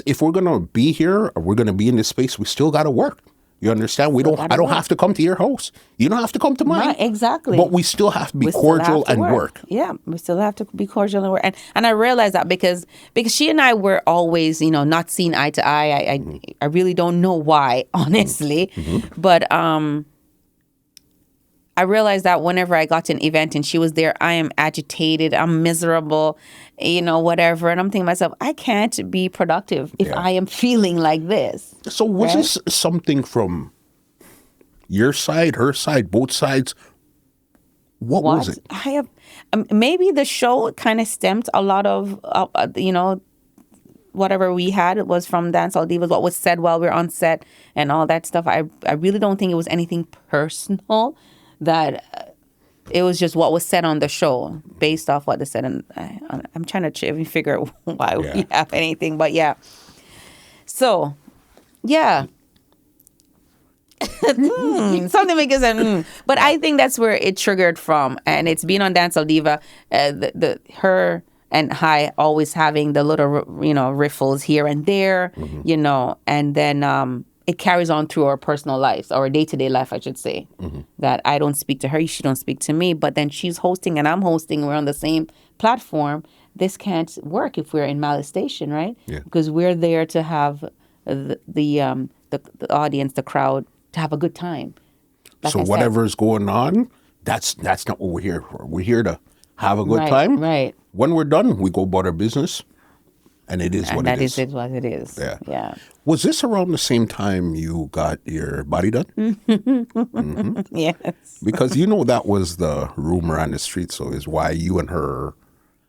if we're gonna be here or we're gonna be in this space, we still gotta work. You understand? I don't have to come to your house. You don't have to come to mine. Right, exactly. But we still have to be cordial and work. Yeah, we still have to be cordial and work. And I realized that because she and I were always, not seeing eye to eye. I really don't know why, honestly. But I realized that whenever I got to an event and she was there, I am agitated, I'm miserable, whatever. And I'm thinking to myself, I can't be productive if I am feeling like this. So was this something from your side, her side, both sides? What was it? I have maybe the show kind of stemmed a lot of, whatever we had. It was from Dancehall Divas, what was said while we were on set and all that stuff. I really don't think it was anything personal. That it was just what was said on the show based off what they said. And I'm trying to figure out why we have anything. But yeah. So, yeah. Something makes sense. But I think that's where it triggered from. And it's been on Dancehall Diva. Her and High always having the little, riffles here and there, and then it carries on through our personal lives, our day-to-day life, I should say, that I don't speak to her, she don't speak to me, but then she's hosting and I'm hosting, we're on the same platform. This can't work if we're in molestation, right? Yeah. Because we're there to have the audience, the crowd, to have a good time. Like so whatever's going on, that's not what we're here for. We're here to have a good time. Right. When we're done, we go about our business. And it is what it is. That is what it is. Yeah. Was this around the same time you got your body done? Yes. Because that was the rumor on the street, so is why you and her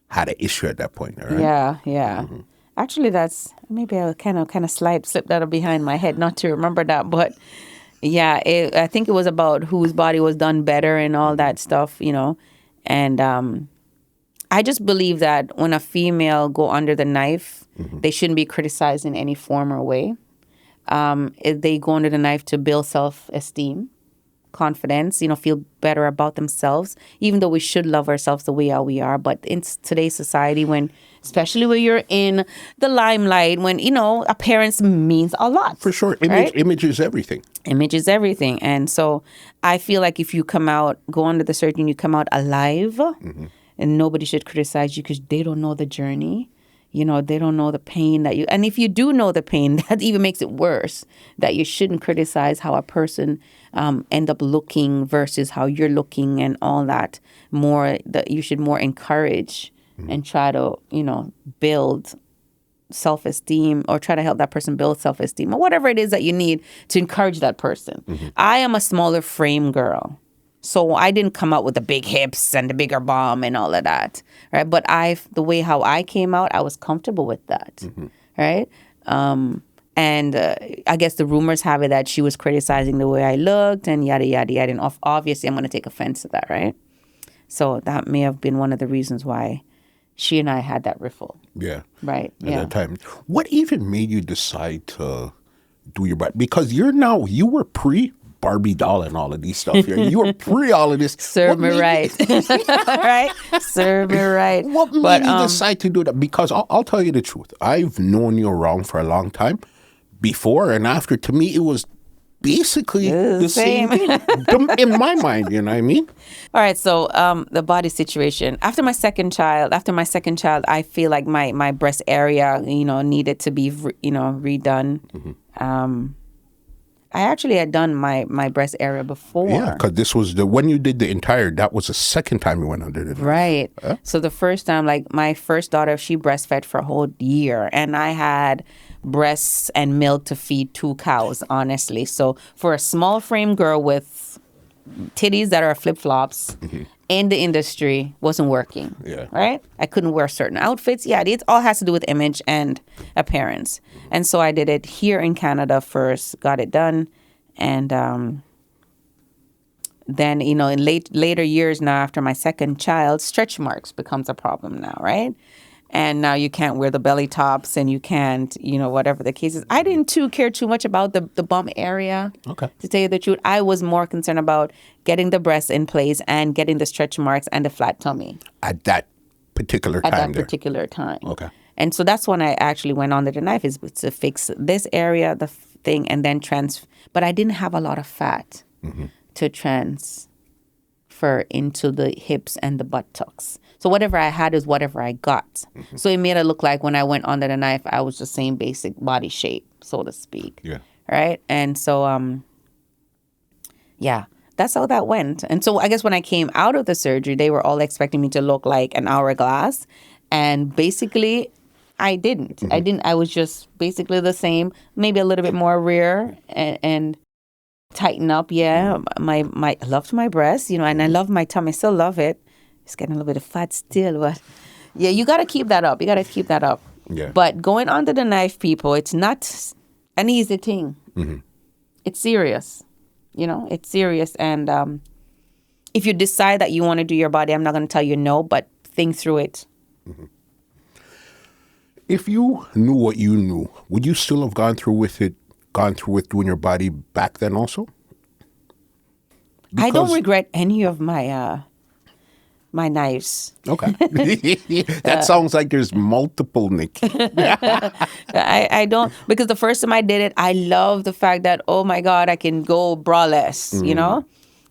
had an issue at that point, right? Yeah. Actually, that's maybe I kind of slipped that up behind my head not to remember that, but yeah, I think it was about whose body was done better and all that stuff, and I just believe that when a female go under the knife, they shouldn't be criticized in any form or way. If they go under the knife to build self-esteem, self-confidence, feel better about themselves, even though we should love ourselves the way how we are. But in today's society, especially when you're in the limelight, when, appearance means a lot. For sure. Right? Image is everything. Image is everything. And so I feel like if you go under the surgery and you come out alive, and nobody should criticize you because they don't know the journey. They don't know the pain and if you do know the pain, that even makes it worse, that you shouldn't criticize how a person end up looking versus how you're looking and all that. That you should more encourage and try to, build self-esteem, or try to help that person build self-esteem, or whatever it is that you need to encourage that person. I am a smaller frame girl. So I didn't come out with the big hips and the bigger bum and all of that, right? But the way how I came out, I was comfortable with that, right? And I guess the rumors have it that she was criticizing the way I looked and yada, yada, yada. And obviously, I'm going to take offense to that, right? So that may have been one of the reasons why she and I had that riffle. Yeah. Right. At that time. What even made you decide to do your butt? Because you were pre-Barbie doll and all of these stuff here. You were pre all of this. Serve me right. Right? Serve me right. What made you decide to do that? Because I'll tell you the truth. I've known you around for a long time. Before and after, to me, it was basically the same thing. In my mind, you know what I mean? All right, so the body situation. After my second child, I feel like my breast area, needed to be, redone. I actually had done my breast area before. Yeah, because this was when you did that was the second time you went under the knife. Right. So the first time, like my first daughter, she breastfed for a whole year, and I had breasts and milk to feed 2 cows, honestly. So for a small frame girl with titties that are flip-flops in the industry, wasn't working. Yeah. Right? I couldn't wear certain outfits. Yeah, it all has to do with image and appearance. And so I did it here in Canada first, got it done. And then, in later years now, after my second child, stretch marks becomes a problem now, right? And now you can't wear the belly tops and you can't, whatever the case is. I didn't care too much about the bum area. Okay. To tell you the truth, I was more concerned about getting the breasts in place and getting the stretch marks and the flat tummy. At that particular time. Okay. And so that's when I actually went under the knife, is to fix this area, the thing, and then but I didn't have a lot of fat to transfer into the hips and the buttocks. So whatever I had is whatever I got. So it made it look like when I went under the knife, I was the same basic body shape, so to speak. Yeah. Right? And so, that's how that went. And so I guess when I came out of the surgery, they were all expecting me to look like an hourglass. And basically, I didn't. I was just basically the same, maybe a little bit more rear and tighten up. Yeah. I loved my breasts, and I love my tummy. I still love it. It's getting a little bit of fat still, but yeah, you got to keep that up. Yeah. But going under the knife, people, it's not an easy thing. It's serious. It's serious. And if you decide that you want to do your body, I'm not going to tell you no, but think through it. If you knew what you knew, would you still have gone through with doing your body back then also? I don't regret any of my knives. Okay. That sounds like there's multiple, Nikki. I don't, because the first time I did it, I love the fact that, oh my God, I can go braless,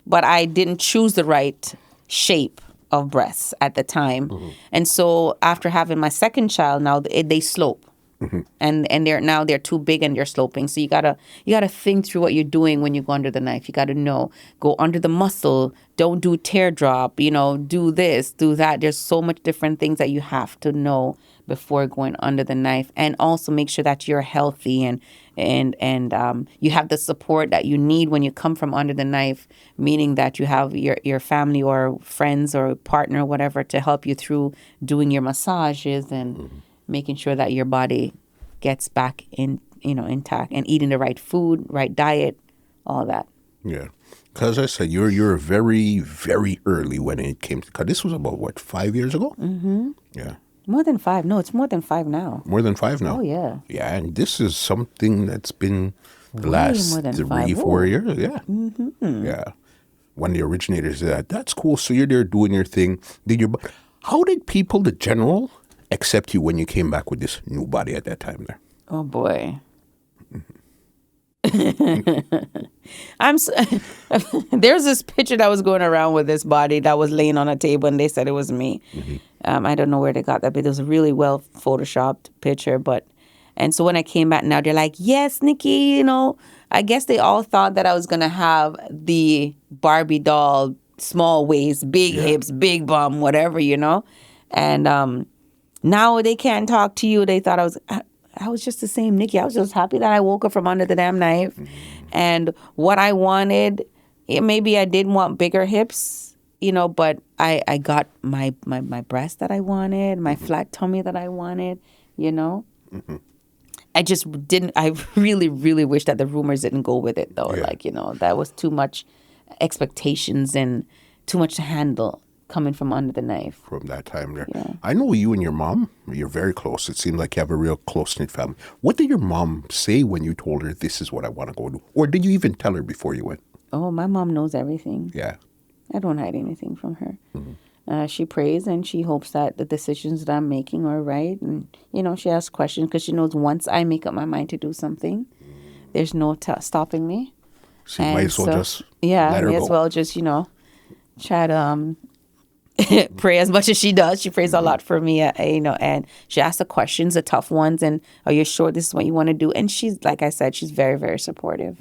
but I didn't choose the right shape of breasts at the time. And so after having my second child, now they slope. And they're too big and they're sloping. So you gotta think through what you're doing when you go under the knife. You gotta know, go under the muscle, don't do teardrop, do this, do that. There's so much different things that you have to know before going under the knife. And also make sure that you're healthy and you have the support that you need when you come from under the knife, meaning that you have your family or friends or partner or whatever to help you through doing your massages and making sure that your body gets back intact and eating the right food, right diet, all that. Yeah. Because I said, you're very, very early when it came to, because this was about, 5 years ago? Yeah. More than 5. No, it's more than 5 now. More than 5 now? Oh, yeah. Yeah, and this is something that's been the Way last more than 3, 5. 4 years. Yeah. Yeah. one of the originators of that. That's cool. So you're there doing your thing. How did people, the general, accept you when you came back with this new body at that time there? Oh boy. There's this picture that was going around with this body that was laying on a table, and they said it was me. I don't know where they got that, but it was a really well photoshopped picture. And so when I came back, now they're like, yes, Nikki, I guess they all thought that I was gonna have the Barbie doll, small waist, big hips, big bum, whatever, And now they can't talk to you. They thought I was just the same Nikki. I was just happy that I woke up from under the damn knife. And what I wanted, maybe I did want bigger hips, but I got my breast that I wanted, my flat tummy that I wanted, I just didn't, I really, really wish that the rumors didn't go with it though. Yeah. That was too much expectations and too much to handle coming from under the knife. From that time there. Yeah. I know you and your mom, you're very close. It seemed like you have a real close-knit family. What did your mom say when you told her this is what I want to go do? Or did you even tell her before you went? Oh, my mom knows everything. Yeah. I don't hide anything from her. She prays and she hopes that the decisions that I'm making are right. And, she asks questions because she knows once I make up my mind to do something, there's no stopping me. So you might as well just yeah, let her may go. as well just, try to pray as much as she does. She prays a lot for me, and she asks the questions, the tough ones, and are you sure this is what you want to do? And she's, like I said, she's very, very supportive.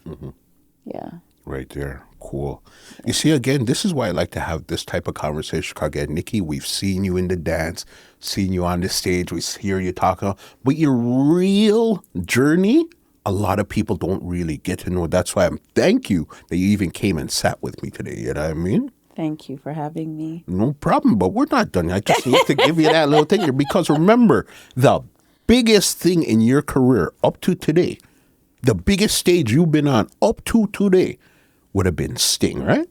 Yeah. Right there. Cool. You see, again, this is why I like to have this type of conversation. Because again, Nikki, we've seen you in the dance, seen you on the stage, we hear you talking, but your real journey, a lot of people don't really get to know. That's why thank you that you even came and sat with me today. You know what I mean? Thank you for having me. No problem, but we're not done. I just need to give you that little thing here because remember, the biggest thing in your career up to today, the biggest stage you've been on up to today would have been Sting, right?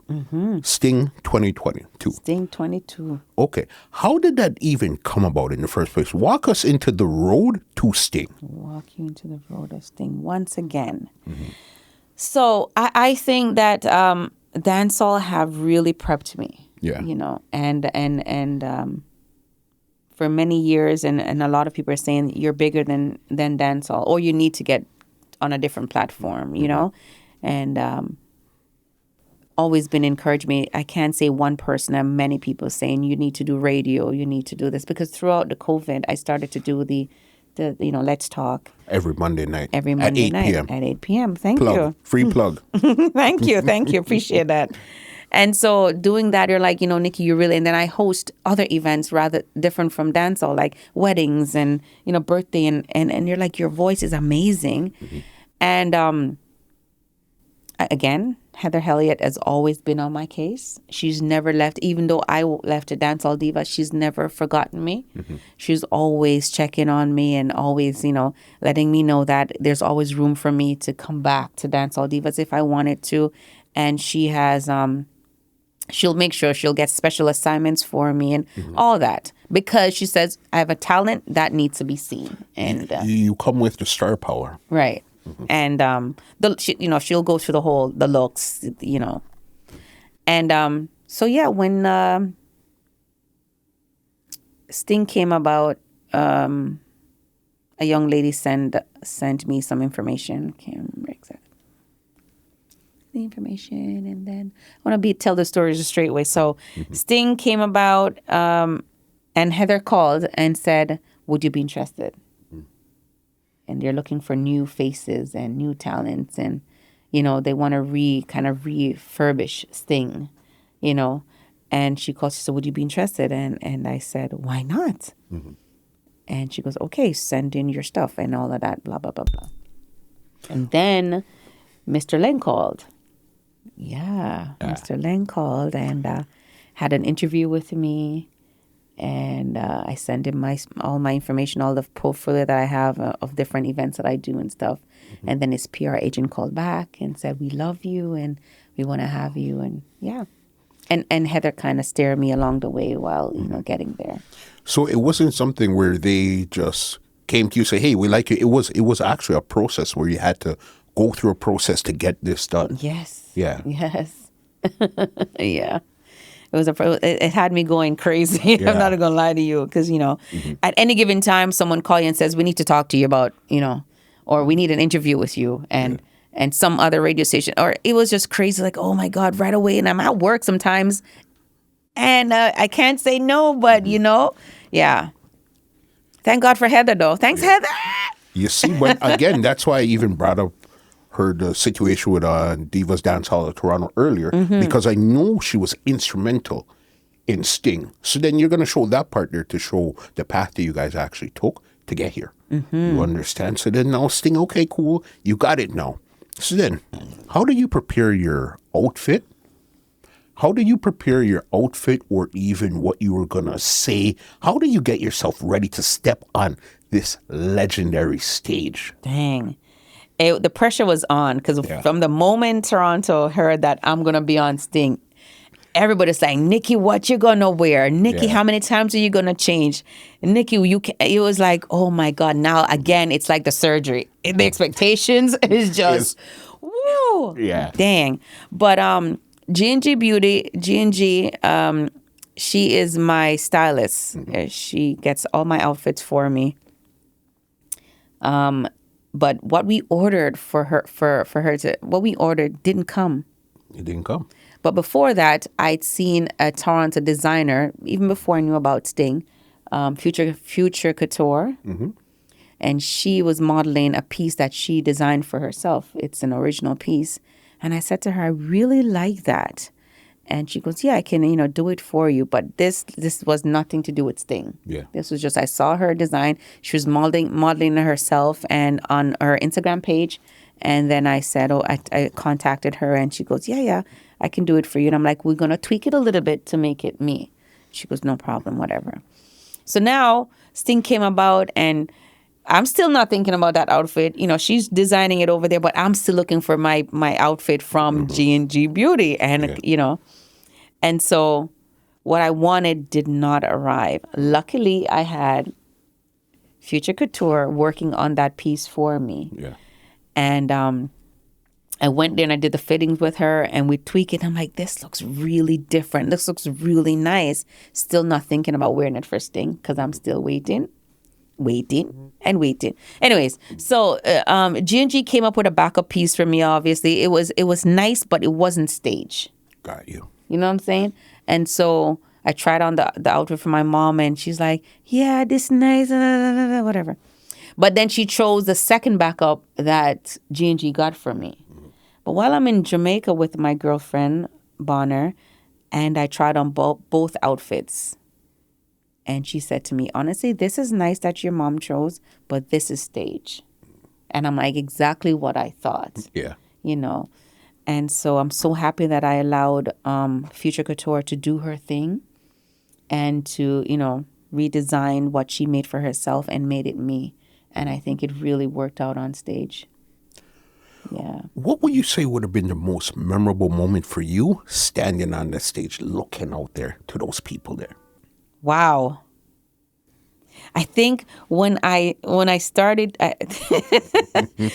Sting 2022. Sting 22. Okay. How did that even come about in the first place? Walk us into the road to Sting. Walk you into the road of Sting once again. So I think that dancehall have really prepped me. Yeah. And for many years, and a lot of people are saying you're bigger than dancehall, or you need to get on a different platform, and always been encouraged me. I can't say one person, and many people saying you need to do radio, you need to do this, because throughout the COVID, I started to do the Let's Talk every Monday night. Every Monday night p.m. At 8 p.m. Thank Plug. you. Free plug. Thank you. Appreciate that. And so doing that, you're like, Nikki, you really, and then I host other events rather different from dancehall, like weddings and, birthday. And you're like, your voice is amazing. And again, Heather Elliott has always been on my case. She's never left, even though I left to Dancehall Divas, she's never forgotten me. She's always checking on me and always, letting me know that there's always room for me to come back to Dancehall Divas if I wanted to. And she has, she'll make sure she'll get special assignments for me and all that, because she says I have a talent that needs to be seen. And you come with the star power. Right. And she'll go through the looks, and so yeah, when Sting came about, a young lady sent me some information. Can't remember exactly the information, and then I want to tell the story just straight away. So Sting came about, and Heather called and said, "Would you be interested?" And they're looking for new faces and new talents, and they want to kind of refurbish Sting, And she called. She said, "Would you be interested?" And I said, "Why not?" And she goes, "Okay, send in your stuff and all of that, blah blah blah blah." And then Mr. Len called. Yeah, Mr. Len called and had an interview with me. And I send him all my information, all the portfolio that I have of different events that I do and stuff. And then his PR agent called back and said, "We love you and we want to have you." And yeah. And Heather kind of steered me along the way while, getting there. So it wasn't something where they just came to you and say, "Hey, we like you." It was actually a process where you had to go through a process to get this done. Yes. Yeah. Yes. Yeah. It had me going crazy. Yeah. I'm not gonna lie to you, because at any given time, someone call you and says, "We need to talk to you about or we need an interview with you," and some other radio station, or it was just crazy. Like, oh my God, right away, and I'm at work sometimes, and I can't say no, but yeah. Thank God for Heather, though. Thanks, Heather. You see, when again, that's why I even brought up the situation with Divas Dancehall of Toronto earlier, because I know she was instrumental in Sting. So then you're going to show that part there to show the path that you guys actually took to get here. You understand? So then now Sting, okay, cool, you got it now. So then, how do you prepare your outfit? How do you prepare your outfit, or even what you were going to say? How do you get yourself ready to step on this legendary stage? Dang. The pressure was on, because from the moment Toronto heard that I'm going to be on Sting, everybody's saying, "Nikki, what you going to wear? Nikki, how many times are you going to change? Nikki, it was like, oh my God, now again, it's like the surgery. The expectations is just, woo. Yeah. Dang. But G&G Beauty, G&G, she is my stylist. She gets all my outfits for me. But what we ordered what we ordered didn't come. It didn't come. But before that, I'd seen a Toronto designer, even before I knew about Sting, Future Couture. And she was modeling a piece that she designed for herself. It's an original piece. And I said to her, "I really like that." And she goes, "Yeah, I can, do it for you." But this was nothing to do with Sting. Yeah. This was just, I saw her design. She was modeling herself and on her Instagram page. And then I said, I contacted her, and she goes, yeah, I can do it for you. And I'm like, "We're going to tweak it a little bit to make it me." She goes, "No problem, whatever." So now Sting came about, and I'm still not thinking about that outfit. She's designing it over there, but I'm still looking for my outfit from G&G Beauty. And, and so what I wanted did not arrive. Luckily, I had Future Couture working on that piece for me. Yeah. And I went there and I did the fittings with her, and we tweak it. I'm like, this looks really different. This looks really nice. Still not thinking about wearing it for Sting, because I'm still waiting. Anyways, so G&G came up with a backup piece for me. Obviously, it was nice, but it wasn't stage. Got you. You know what I'm saying? And so I tried on the outfit for my mom, and she's like, "Yeah, this nice, whatever." But then she chose the second backup that G&G got for me. But while I'm in Jamaica with my girlfriend Bonner, and I tried on both outfits. And she said to me, "Honestly, this is nice that your mom chose, but this is stage." And I'm like, exactly what I thought. Yeah. And so I'm so happy that I allowed Future Couture to do her thing and to, redesign what she made for herself and made it me. And I think it really worked out on stage. Yeah. What would you say would have been the most memorable moment for you standing on the stage, looking out there to those people there? Wow. I think when I started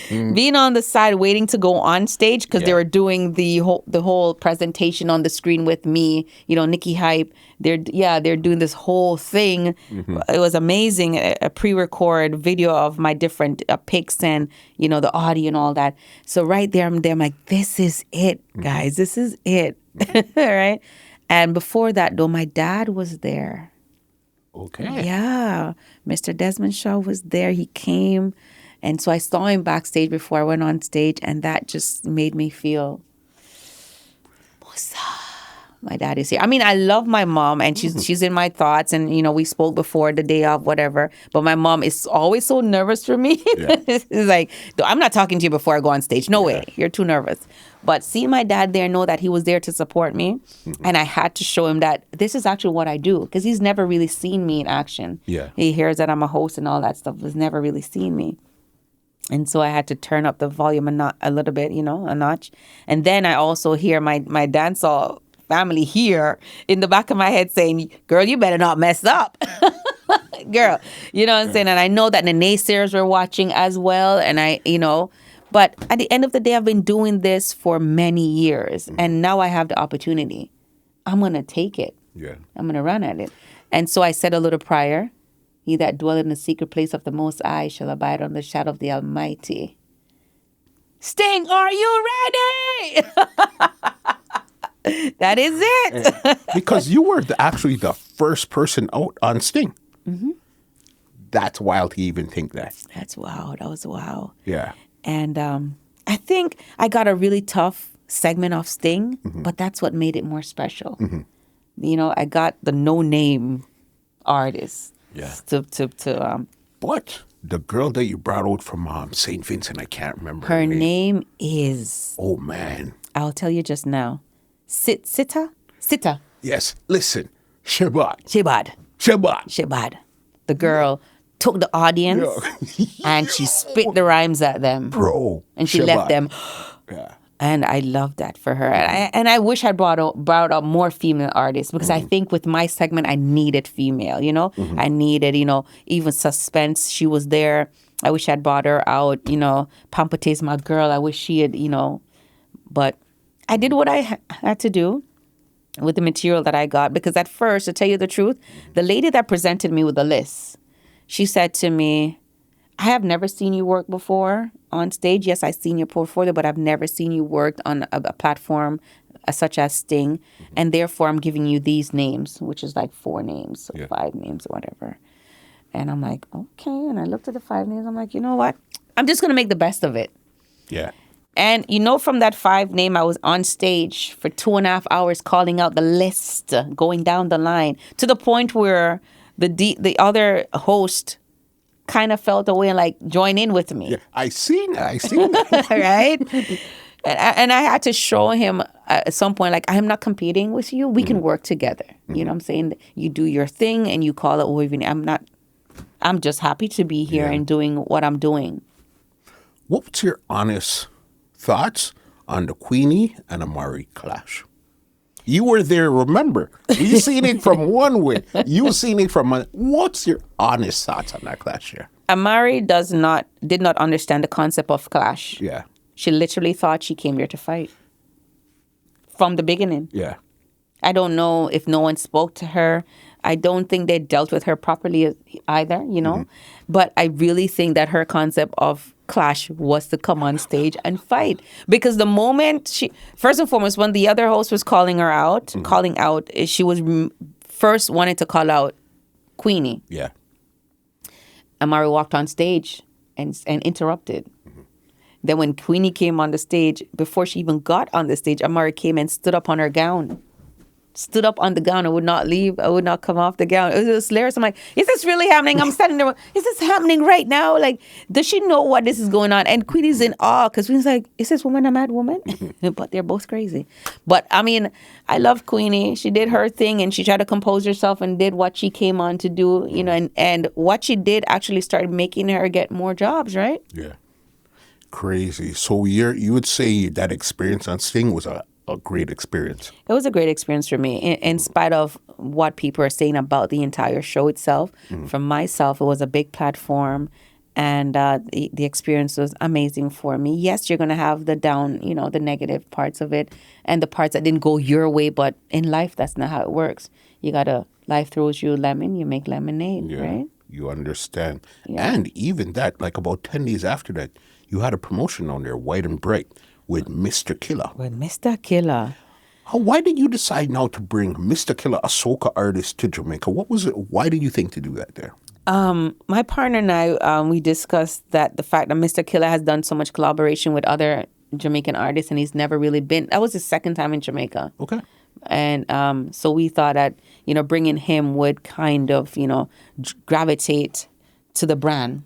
being on the side waiting to go on stage, because they were doing the whole presentation on the screen with me, Nikki Hype. They're doing this whole thing. It was amazing. A pre-record video of my different pics and the audio and all that. So right there, I'm like, this is it, guys. This is it, right? And before that, though, my dad was there. Okay. Yeah. Mr. Desmond Shaw was there. He came. And so I saw him backstage before I went on stage. And that just made me feel, Musa, my dad is here. I mean, I love my mom, and she's in my thoughts. And, we spoke before the day of, whatever. But my mom is always so nervous for me. Yeah. It's like, I'm not talking to you before I go on stage. No way. You're too nervous. But seeing my dad there, know that he was there to support me. And I had to show him that this is actually what I do, because he's never really seen me in action. Yeah. He hears that I'm a host and all that stuff, but he's never really seen me. And so I had to turn up the volume a little bit, a notch. And then I also hear my dancehall family here in the back of my head saying, "Girl, you better not mess up." Girl, you know what I'm saying? And I know that the naysayers were watching as well. And But at the end of the day, I've been doing this for many years, and now I have the opportunity. I'm going to take it. Yeah. I'm going to run at it. And so I said a little prayer. He that dwelleth in the secret place of the Most High shall abide under the shadow of the Almighty. Sting, are you ready? That is it. Because you were actually the first person out on Sting. Mm-hmm. That's wild to even think that. That's wow. That was wow. Yeah. And I think I got a really tough segment of Sting, but that's what made it more special. You know, I got the no-name artist. Yeah. But the girl that you brought out from St. Vincent, I can't remember her name is... Oh, man. I'll tell you just now. Sita? Yes. Listen. Shabbat. Shabbat. The girl took the audience and she spit the rhymes at them. Bro. And she left them. Yeah. And I love that for her. And I wish I'd brought up more female artists because I think with my segment, I needed female, you know? I needed, you know, even Suspense. She was there. I wish I'd brought her out, you know. Pampate's my girl. I wish she had, you know. But I did what I had to do with the material that I got. Because at first, to tell you the truth, the lady that presented me with the list, she said to me, I have never seen you work before on stage. Yes, I've seen your portfolio, but I've never seen you work on a platform such as Sting. And therefore, I'm giving you these names, which is like 4 names, or 5 names, or whatever. And I'm like, okay. And I looked at the 5 names. I'm like, you know what? I'm just going to make the best of it. Yeah. And, you know, from that 5 name, I was on stage for 2.5 hours calling out the list, going down the line, to the point where the other host kind of felt away and like join in with me. Yeah, I seen that. Right? And I had to show him at some point, like, I'm not competing with you. We can work together. You know what I'm saying? You do your thing and you call it waving. I'm just happy to be here and doing what I'm doing. What's your honest thoughts on the Queenie and Amari clash? You were there, remember. You seen it from one way. You seen it from another. What's your honest thoughts on that clash here? Amari did not understand the concept of clash. Yeah. She literally thought she came here to fight. From the beginning. Yeah. I don't know if no one spoke to her. I don't think they dealt with her properly either, you know. But I really think that her concept of clash was to come on stage and fight. Because the moment first and foremost, when the other host was calling out, she was first wanted to call out Queenie. Yeah. Amari walked on stage and interrupted. Then when Queenie came on the stage, before she even got on the stage, Amari came and stood up on her gown. Stood up on the gown and would not leave. I would not come off the gown. It was hilarious. I'm like, is this really happening? I'm standing there. Is this happening right now? Like, does she know what this is going on? And Queenie's in awe because Queenie's like, is this woman a mad woman? But they're both crazy. But I mean, I love Queenie. She did her thing and she tried to compose herself and did what she came on to do, you know, and what she did actually started making her get more jobs, right? Yeah. Crazy. So you would say that experience on Sting was a great experience. It was a great experience for me, in spite of what people are saying about the entire show itself. For myself, it was a big platform, and the experience was amazing for me. Yes, you're going to have the down, you know, the negative parts of it, and the parts that didn't go your way. But in life, that's not how it works. Life throws you a lemon, you make lemonade, right? You understand. Yeah. And even that, like about 10 days after that, you had a promotion on there, White and Bright, with Mr. Killer. With Mr. Killer. Why did you decide now to bring Mr. Killer, a soca artist, to Jamaica? What was it? Why did you think to do that there? My partner and I, we discussed that the fact that Mr. Killer has done so much collaboration with other Jamaican artists and he's never really been. That was his second time in Jamaica. Okay. And so we thought that, you know, bringing him would kind of, you know, gravitate to the brand,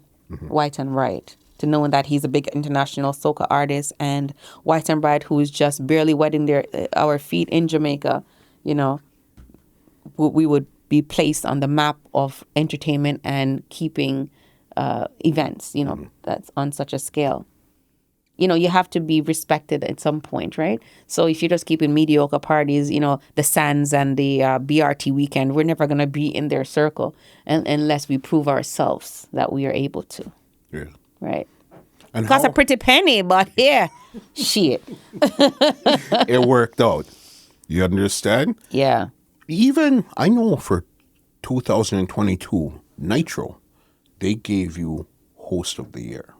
White and Bright, to knowing that he's a big international soca artist, and White and Bright, who is just barely wetting our feet in Jamaica, you know, we would be placed on the map of entertainment and keeping events, you know, that's on such a scale. You know, you have to be respected at some point, right? So if you're just keeping mediocre parties, you know, the Sands and the BRT weekend, we're never going to be in their circle unless we prove ourselves that we are able to. Yeah. Right. And Cost a pretty penny, but yeah, shit. it worked out. You understand? Yeah. Even, I know for 2022, Nitro, they gave you Host of the Year.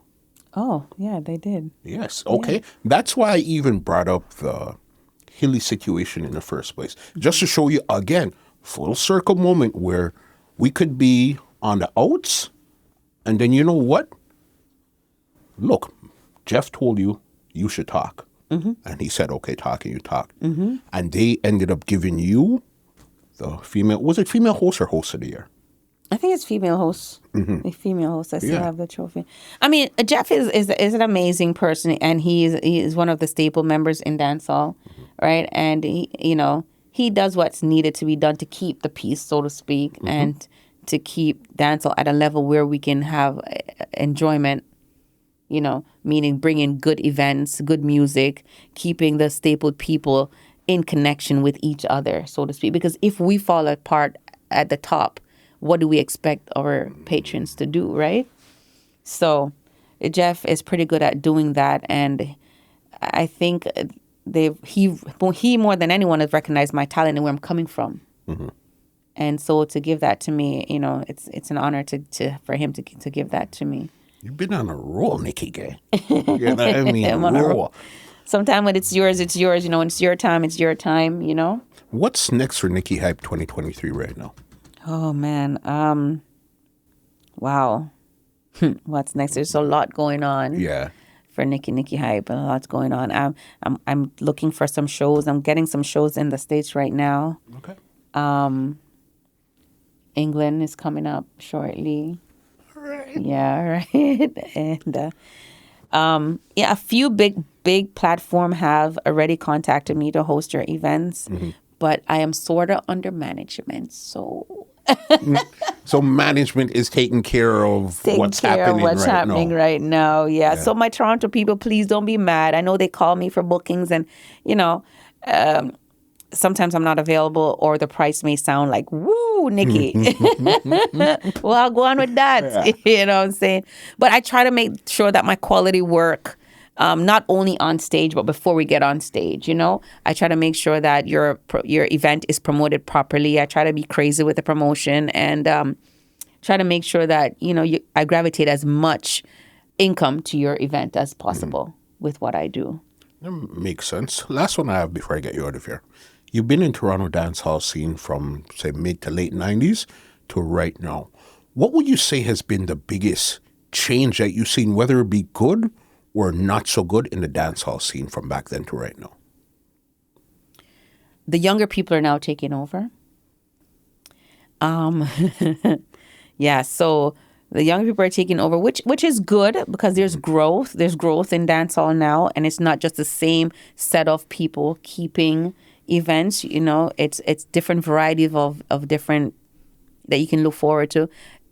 Oh, yeah, they did. Yes. Okay. That's why I even brought up the Hilly situation in the first place. Just to show you, again, full circle moment where we could be on the outs, and then you know what? Look, Jeff told you should talk. And he said, okay, talk, and you talk. And they ended up giving you the female, was it female host or host of the year? I think it's female host. A female host. I still have the trophy. I mean, Jeff is an amazing person, and he is one of the staple members in dancehall, right? And he does what's needed to be done to keep the peace, so to speak, and to keep dancehall at a level where we can have enjoyment. Meaning bringing good events, good music, keeping the stapled people in connection with each other, so to speak. Because if we fall apart at the top, what do we expect our patrons to do, right? So Jeff is pretty good at doing that, and I think he more than anyone has recognized my talent and where I'm coming from. And so to give that to me, it's an honor for him to give that to me. You've been on a roll, Nikki Gay. Yeah, I mean, I'm on a roll. Sometimes when it's yours, it's yours. When it's your time, it's your time, What's next for Nikki Hype 2023 right now? Oh, man. Wow. What's next? There's a lot going on. Yeah. For Nikki Hype, a lot's going on. I'm looking for some shows. I'm getting some shows in the States right now. Okay. England is coming up shortly. Right. Yeah, right. And a few big platform have already contacted me to host your events, but I am sort of under management, so. So management is taking care of what's happening right now. Yeah. So my Toronto people, please don't be mad. I know they call me for bookings, and sometimes I'm not available, or the price may sound like, woo, Nikki. Well, I'll go on with that. Yeah. You know what I'm saying? But I try to make sure that my quality work, not only on stage, but before we get on stage, I try to make sure that your event is promoted properly. I try to be crazy with the promotion, and try to make sure that, I gravitate as much income to your event as possible with what I do. That makes sense. Last one I have before I get you out of here. You've been in Toronto dancehall scene from, say, mid to late 90s to right now. What would you say has been the biggest change that you've seen, whether it be good or not so good, in the dancehall scene from back then to right now? The younger people are now taking over. Yeah, so the younger people are taking over, which is good, because there's growth. There's growth in dancehall now, and it's not just the same set of people keeping events. It's different varieties of different that you can look forward to.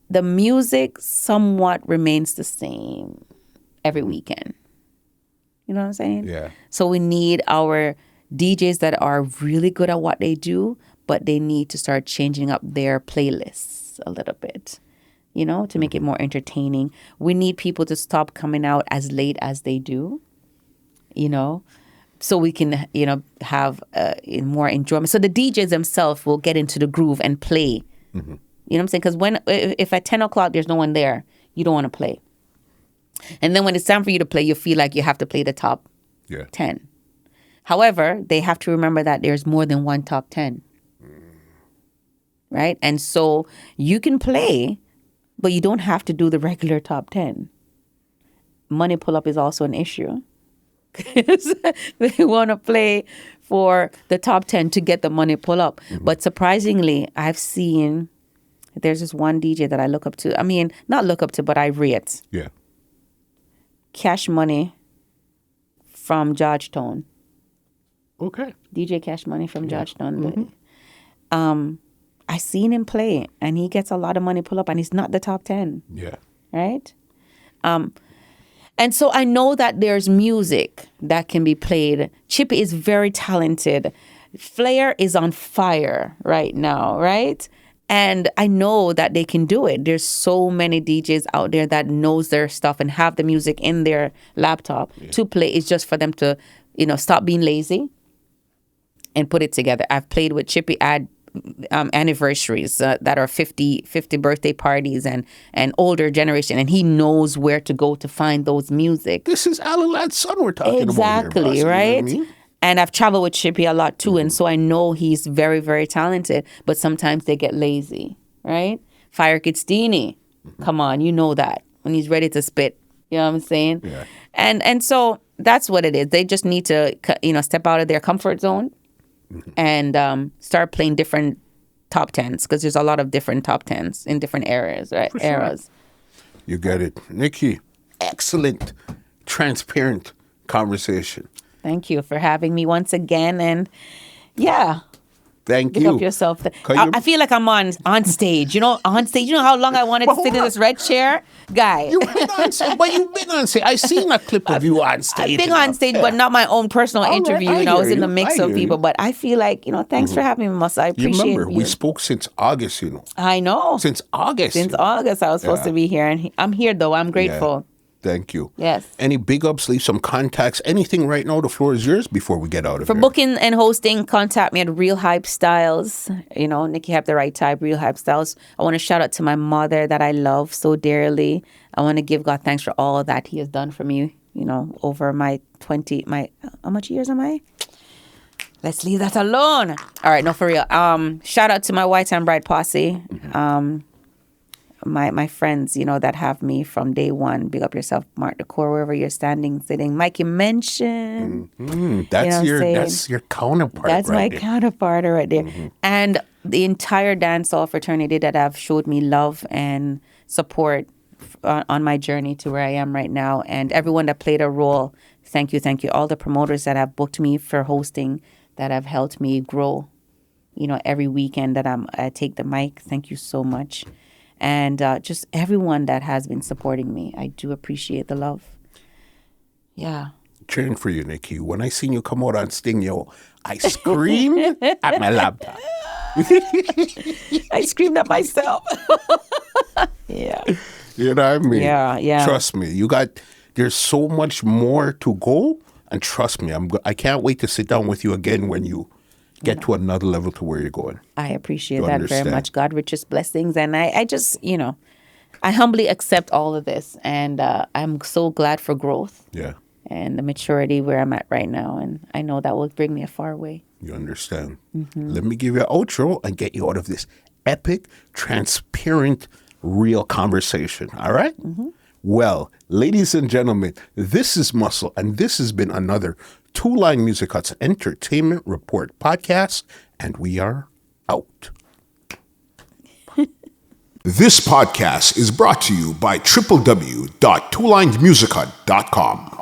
The music somewhat remains the same every weekend. You know what I'm saying? Yeah. So we need our DJs that are really good at what they do, but they need to start changing up their playlists a little bit, to make it more entertaining. We need people to stop coming out as late as they do, so we can, have more enjoyment. So the DJs themselves will get into the groove and play. You know what I'm saying? Because if at 10 o'clock there's no one there, you don't want to play. And then when it's time for you to play, you feel like you have to play the top 10. However, they have to remember that there's more than one top 10. Right? And so you can play, but you don't have to do the regular top 10. Money pull-up is also an issue. They want to play for the top 10 to get the money pull-up. But surprisingly, I've seen, there's this one DJ that I look up to. I mean, not look up to, but I rate. Yeah. Cash Money from Georgetown. Okay. DJ Cash Money from Georgetown. I seen him play, and he gets a lot of money pull up, and he's not the top 10. Yeah. Right? And so I know that there's music that can be played. Chippy is very talented. Flair is on fire right now, right? And I know that they can do it. There's so many DJs out there that knows their stuff and have the music in their laptop to play. It's just for them to, stop being lazy and put it together. I've played with Chippy at anniversaries that are 50 birthday parties and older generation, and he knows where to go to find those music. This is Alan Ladd's son we're talking exactly, about here, boss, right? you know what I mean? And I've traveled with Chippy a lot too, and so I know he's very, very talented, but sometimes they get lazy, right? Fire Kidstini, come on, you know that. When he's ready to spit, you know what I'm saying? Yeah. And so that's what it is. They just need to, step out of their comfort zone and start playing different top tens, because there's a lot of different top tens in different eras, right? Eras. You get it. Nikki, excellent, transparent conversation. Thank you for having me once again. And yeah, Thank pick you. up yourself. I feel like I'm on stage. On stage. You know how long I wanted to sit in this red chair? Guy. You've been on stage, but you've been on stage. I seen a clip of you on stage. I've been on stage, but not my own personal interview. I was in the mix of people. But I feel like, thanks for having me, Musa. I appreciate you. Remember, we spoke since August, I know. Since August. Since August, I was supposed to be here. And I'm here, though. I'm grateful. Thank you. Yes. Any big ups, leave some contacts, anything right now? The floor is yours before we get out of For here. booking and hosting, contact me at Real Hype Styles. Nikki Hype, the right type, Real Hype Styles. I want to shout out to my mother that I love so dearly. I want to give God thanks for all that He has done for me, over my how much years am I? Let's leave that alone. All right, no, for real. Shout out to my White and Bride posse. My friends, that have me from day one. Big up yourself, Mark the Core, wherever you're standing, sitting. Mikey mentioned. That's your counterpart. That's right my there. counterpart right there. And the entire dancehall fraternity that have showed me love and support on my journey to where I am right now. And everyone that played a role, thank you. All the promoters that have booked me for hosting, that have helped me grow, every weekend that I take the mic. Thank you so much. And just everyone that has been supporting me. I do appreciate the love. Yeah. Cheering for you, Nikki. When I seen you come out on Sting, I screamed at my laptop. I screamed at myself. Yeah. You know what I mean? Yeah. Trust me. There's so much more to go. And trust me, I can't wait to sit down with you again when you get to another level to where you're going. I appreciate that very much. God richest blessings. And I just, I humbly accept all of this. And I'm so glad for growth. Yeah. And the maturity where I'm at right now. And I know that will bring me a far way. You understand? Let me give you an outro and get you out of this epic, transparent, real conversation. All right? Well, ladies and gentlemen, this is Muscle, and this has been another Two Line Music Hut's Entertainment Report podcast, and we are out. This podcast is brought to you by www.twolinedmusichut.com.